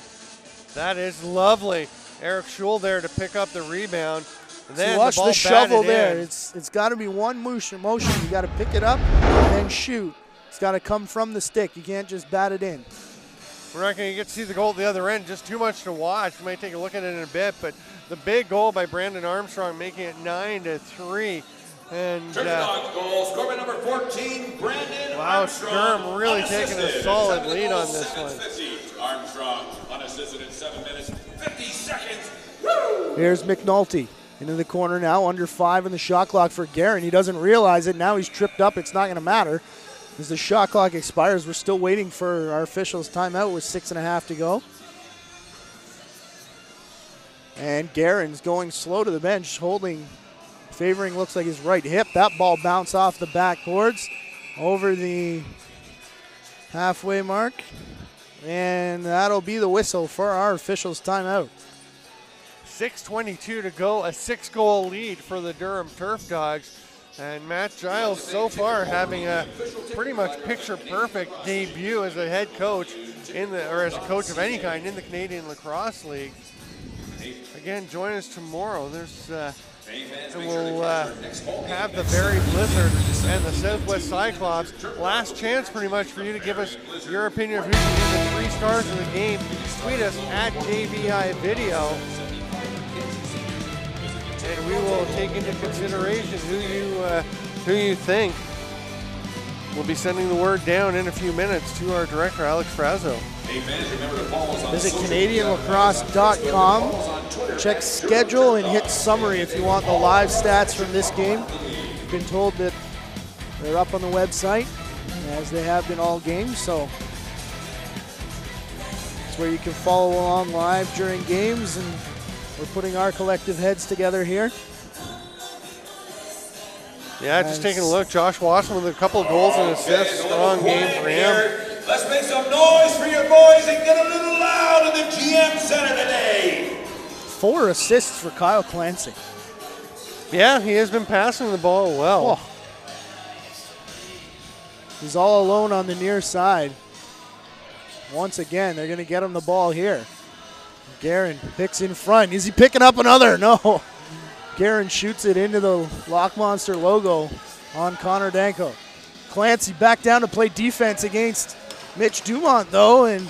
That is lovely. Eric Schul there to pick up the rebound. And then so watch the shovel there. In. It's got to be one motion. You got to pick it up and then shoot. It's got to come from the stick. You can't just bat it in. We're not going to get to see the goal at the other end. Just too much to watch. We might take a look at it in a bit. But the big goal by Brandon Armstrong, making it 9-3. And Turfdogs goal, scorer number 14, Brandon Armstrong. Durham really taking a solid lead on this one. Armstrong unassisted in 7 minutes, 50 seconds. Woo! Here's McNulty into the corner now, under 5 in the shot clock for Guerin. He doesn't realize it. Now he's tripped up. It's not going to matter. As the shot clock expires, we're still waiting for our officials' timeout with 6.5 to go. And Guerin's going slow to the bench, favoring looks like his right hip. That ball bounced off the backboards over the halfway mark. And that'll be the whistle for our officials' timeout. 6:22 to go, a 6-goal lead for the Durham Turfdogs. And Matt Giles so far having a pretty much picture-perfect debut as a head coach or as a coach of any kind in the Canadian Lacrosse League. Again, join us tomorrow. We'll have the Barrie Blizzard and the Southwest Cyclops. Last chance pretty much for you to give us your opinion of who should get the 3 stars in the game. Tweet us at JVI Video. And we will take into consideration who you think. We'll be sending the word down in a few minutes to our director, Alex Frazzo. Visit CanadianLacrosse.com. Check schedule and hit summary if you want the live stats from this game. Been told that they're up on the website, as they have been all games, so it's where you can follow along live during games, and we're putting our collective heads together here. Yeah, just taking a look. Josh Watson with a couple of goals and assists. Strong game for him. Let's make some noise for your boys and get a little loud in the GM Center today. 4 assists for Kyle Clancy. Yeah, he has been passing the ball well. Oh. He's all alone on the near side. Once again, they're going to get him the ball here. Guerin picks in front. Is he picking up another? No. Guerin shoots it into the Lock Monster logo on Connor Danko. Clancy back down to play defense against Mitch Dumont, though, and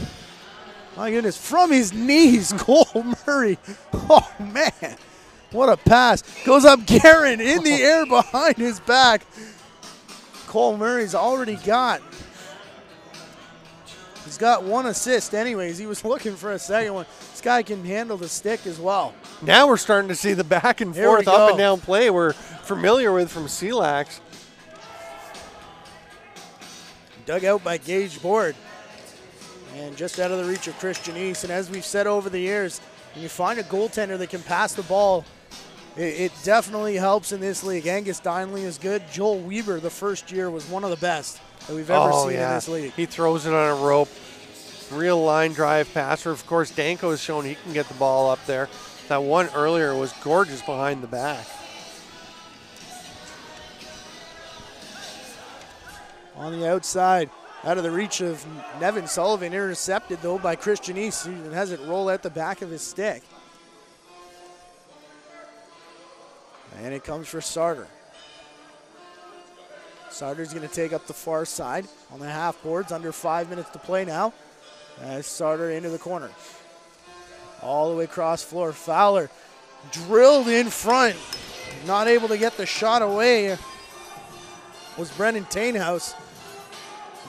my goodness, from his knees, Cole Murray. Oh, man, what a pass. Goes up Guerin in the air behind his back. Cole Murray's already he's got 1 assist anyways. He was looking for a second one. This guy can handle the stick as well. Now we're starting to see the back and forth, up and down play we're familiar with from CLax. Dug out by Gage Board. And just out of the reach of Christian East. And as we've said over the years, when you find a goaltender that can pass the ball, it definitely helps in this league. Angus Dinley is good. Joel Weber, the first year, was one of the best that we've ever seen in this league. He throws it on a rope. Real line drive passer. Of course, Danko has shown he can get the ball up there. That one earlier was gorgeous behind the back. On the outside, out of the reach of Nevin Sullivan, intercepted though by Christian East, who has it roll out the back of his stick. And it comes for Sarter. Sarter's going to take up the far side on the half boards. Under 5 minutes to play now. As Sarter into the corner. All the way across floor. Fowler drilled in front. Not able to get the shot away was Brendan Tainhouse.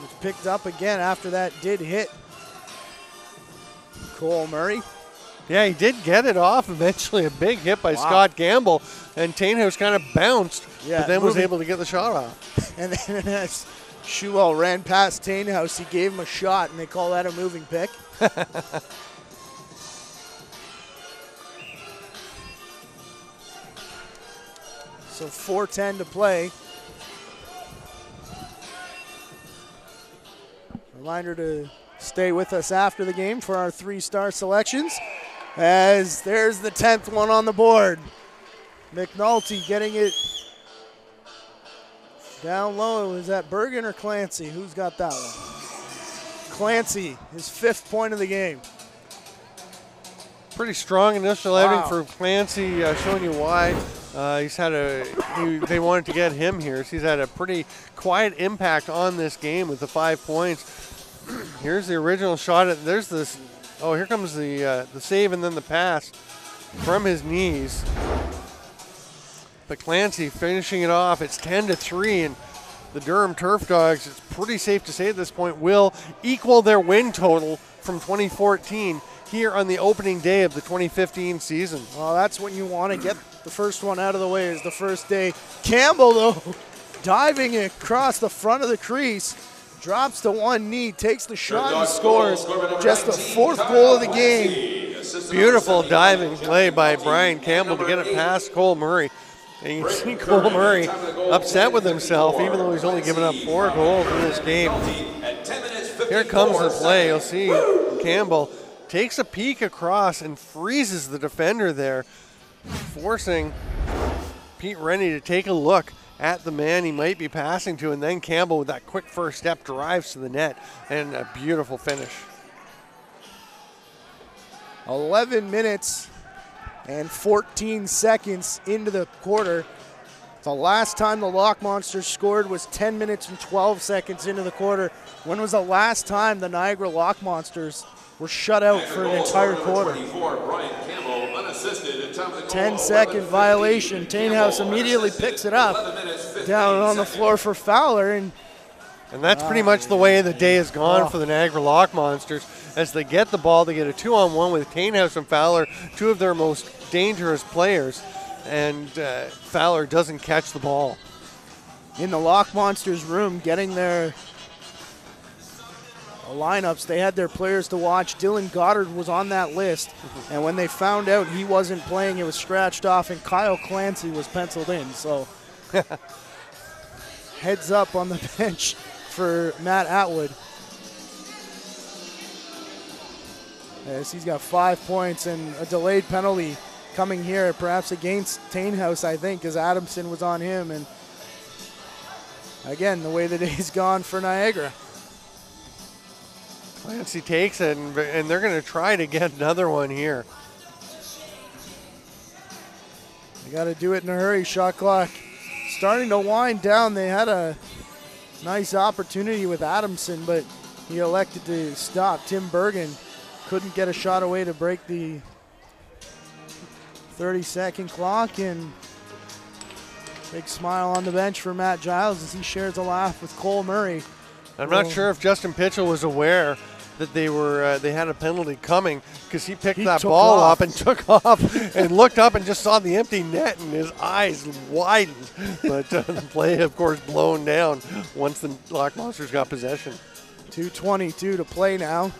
It's picked up again after that did hit Cole Murray. Yeah, he did get it off eventually. A big hit by Scott Gamble. And Tainhouse kind of bounced, but then was able to get the shot off. And then as Schuell ran past Tainhouse, he gave him a shot, and they call that a moving pick. So 4:10 to play. Reminder to stay with us after the game for our 3-star selections, as there's the 10th one on the board. McNulty getting it down low. Is that Bergen or Clancy? Who's got that one? Clancy, his 5th point of the game. Pretty strong initial outing for Clancy, showing you why. They wanted to get him here. So he's had a pretty quiet impact on this game with the 5 points. Here's the original shot. There's this. Oh, here comes the save and then the pass from his knees. But Clancy finishing it off. It's 10-3, and the Durham Turfdogs, it's pretty safe to say at this point, will equal their win total from 2014 here on the opening day of the 2015 season. Well, that's when you want to get the first one out of the way, is the first day. Campbell, though, diving across the front of the crease, drops to one knee, takes the shot and scores just the 4th goal of the game Beautiful diving play by Brian Campbell to get it past Cole Murray. And you can see Cole Murray upset with himself, even though he's only given up 4 goals in this game. Here comes the play. You'll see Campbell takes a peek across and freezes the defender there, forcing Pete Rennie to take a look at the man he might be passing to, and then Campbell with that quick first step drives to the net, and a beautiful finish. 11 minutes and 14 seconds into the quarter. The last time the Lock Monsters scored was 10 minutes and 12 seconds into the quarter. When was the last time the Niagara Lock Monsters were shut out for an entire quarter? 10-second violation. Tainhouse immediately picks it up down on the floor for Fowler. And that's pretty much the way the day has gone for the Niagara Lock Monsters. As they get the ball, they get a 2-on-1 with Tainhouse and Fowler, 2 of their most dangerous players, and Fowler doesn't catch the ball. In the Lock Monsters room, getting their lineups, they had their players to watch. Dylan Goddard was on that list, and when they found out he wasn't playing, it was scratched off, and Kyle Clancy was penciled in. So heads up on the bench for Matt Atwood. As he's got 5 points and a delayed penalty coming here, perhaps against Tainhouse, I think, as Adamson was on him. And again, the way the day's gone for Niagara. Clancy takes it, and they're going to try to get another one here. They got to do it in a hurry. Shot clock starting to wind down. They had a nice opportunity with Adamson, but he elected to stop. Tim Bergen couldn't get a shot away to break the 30-second clock, and big smile on the bench for Matt Giles as he shares a laugh with Cole Murray. I'm not sure if Justin Pitchell was aware that they had a penalty coming, because he picked that ball up and took off and looked up and just saw the empty net, and his eyes widened. But the play, of course, blown down once the Lock Monsters got possession. 2:22 to play now.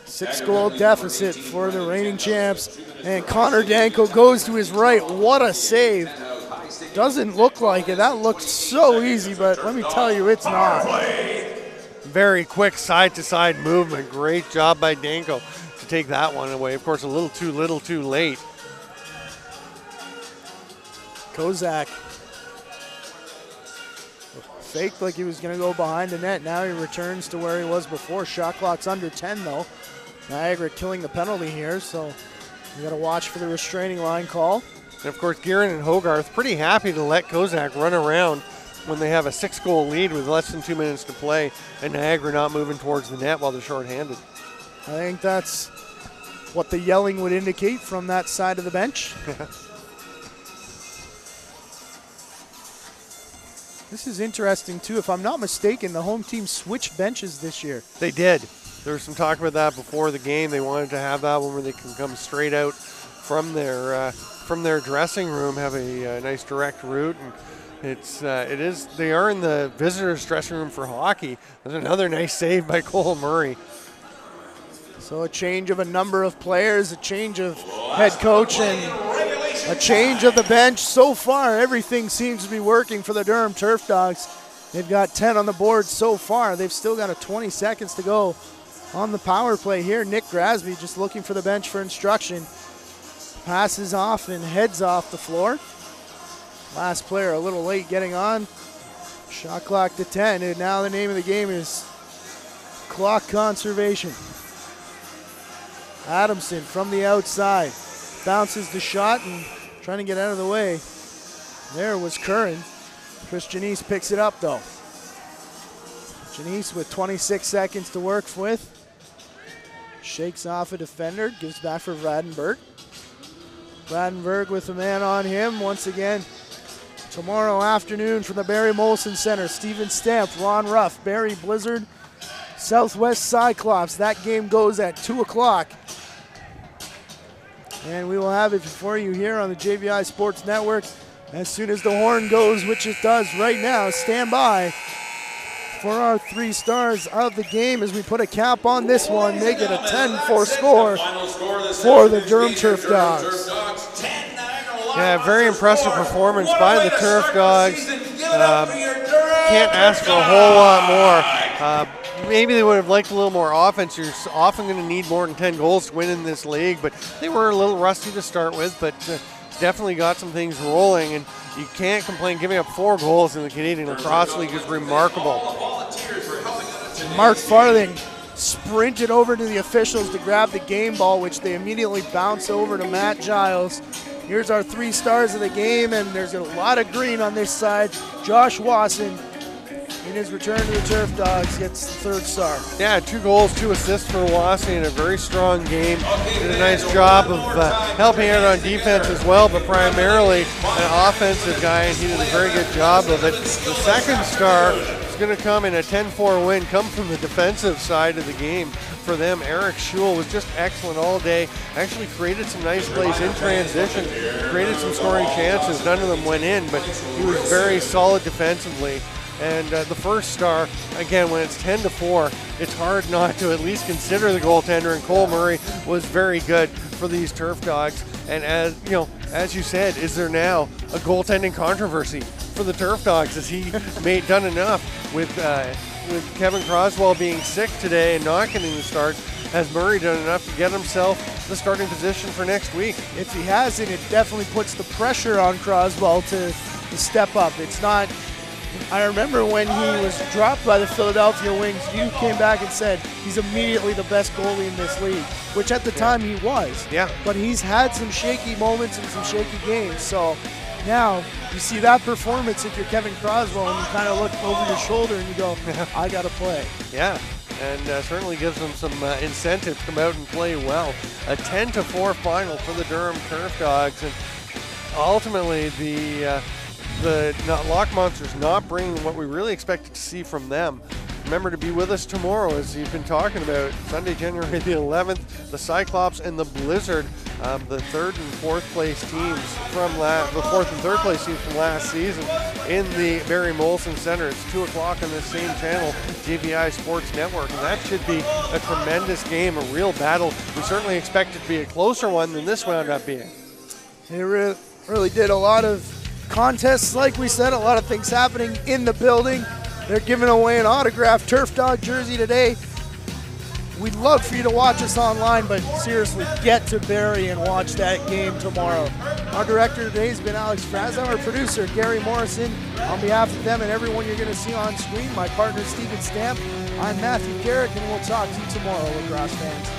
6-goal deficit for the reigning champs. And Connor Danko goes to his right. What a save. Doesn't look like it. That looked so easy, but let me tell you, it's not. Very quick side-to-side movement. Great job by Danko to take that one away. Of course, a little too late. Kozak faked like he was going to go behind the net. Now he returns to where he was before. Shot clock's under 10, though. Niagara killing the penalty here, so we got to watch for the restraining line call. And of course, Guerin and Hogarth pretty happy to let Kozak run around when they have a 6-goal lead with less than 2 minutes to play, and Niagara not moving towards the net while they're shorthanded. I think that's what the yelling would indicate from that side of the bench. This is interesting, too. If I'm not mistaken, the home team switched benches this year. They did. There was some talk about that before the game. They wanted to have that one where they can come straight out from their dressing room, have a nice direct route, and they are in the visitors' dressing room for hockey. There's another nice save by Cole Murray. So a change of a number of players, a change of head coach, and a change of the bench. So far, everything seems to be working for the Durham Turfdogs. They've got 10 on the board so far. They've still got 20 seconds to go on the power play here. Nick Grasby just looking for the bench for instruction. Passes off and heads off the floor. Last player a little late getting on. Shot clock to 10, and now the name of the game is clock conservation. Adamson from the outside. Bounces the shot and trying to get out of the way. There was Curran. Chris Janice picks it up, though. Janice with 26 seconds to work with. Shakes off a defender, gives back for Vradenberg. Vradenberg with a man on him once again. Tomorrow afternoon from the Barry Molson Center, Steven Stamp, Ron Ruff, Barry Blizzard, Southwest Cyclops. That game goes at 2 o'clock. And we will have it for you here on the JVI Sports Network as soon as the horn goes, which it does right now. Stand by for our 3 stars of the game as we put a cap on this one, make it a 10-4 score for the Durham Turfdogs. Yeah, very impressive performance by the Turfdogs. Can't ask for a whole lot more. Maybe they would have liked a little more offense. You're often going to need more than 10 goals to win in this league, but they were a little rusty to start with, but definitely got some things rolling, and you can't complain. Giving up 4 goals in the Canadian Lacrosse League is remarkable. Mark Farthing sprinted over to the officials to grab the game ball, which they immediately bounce over to Matt Giles. Here's our 3 stars of the game, and there's a lot of green on this side. Josh Wasson, in his return to the Turfdogs, gets the 3rd star. Yeah, 2 goals, 2 assists for Wasson in a very strong game. Did a nice job of helping out on defense as well, but primarily an offensive guy, and he did a very good job of it. The 2nd star is going to come in a 10-4 win, come from the defensive side of the game for them. Eric Schul was just excellent all day. Actually created some nice plays in transition, created some scoring chances. None of them went in, but he was very solid defensively. And the 1st star, again, when it's 10-4, it's hard not to at least consider the goaltender, and Cole Murray was very good for these Turfdogs. And as you said, is there now a goaltending controversy for the Turfdogs? Has he done enough with Kevin Croswell being sick today and not getting the start? Has Murray done enough to get himself the starting position for next week? If he hasn't, it definitely puts the pressure on Croswell to step up. It's not. I remember when he was dropped by the Philadelphia Wings, you came back and said he's immediately the best goalie in this league, which at the time he was. Yeah. But he's had some shaky moments and some shaky games. So now you see that performance if you're Kevin Croswell, and you kind of look over your shoulder and you go, I got to play. Yeah, and certainly gives them some incentive to come out and play well. A 10-4 final for the Durham Turfdogs, and ultimately the Lock Monsters not bringing what we really expected to see from them. Remember to be with us tomorrow, as you've been talking about, Sunday, January the 11th, the Cyclops and the Blizzard, the 3rd and 4th place teams from the 4th and 3rd place teams from last season in the Barry Molson Center. It's 2 o'clock on this same channel, JVI Sports Network, and that should be a tremendous game, a real battle. We certainly expect it to be a closer one than this wound up being. They really did a lot of contests, like we said, a lot of things happening in the building. They're giving away an autographed Turfdog jersey today. We'd love for you to watch us online, but seriously, get to Barrie and watch that game tomorrow. Our director today has been Alex Frazzo, our producer Gary Morrison. On behalf of them and everyone you're going to see on screen, my partner Steven Stamp, I'm Matthew Garrick, and we'll talk to you tomorrow, lacrosse fans.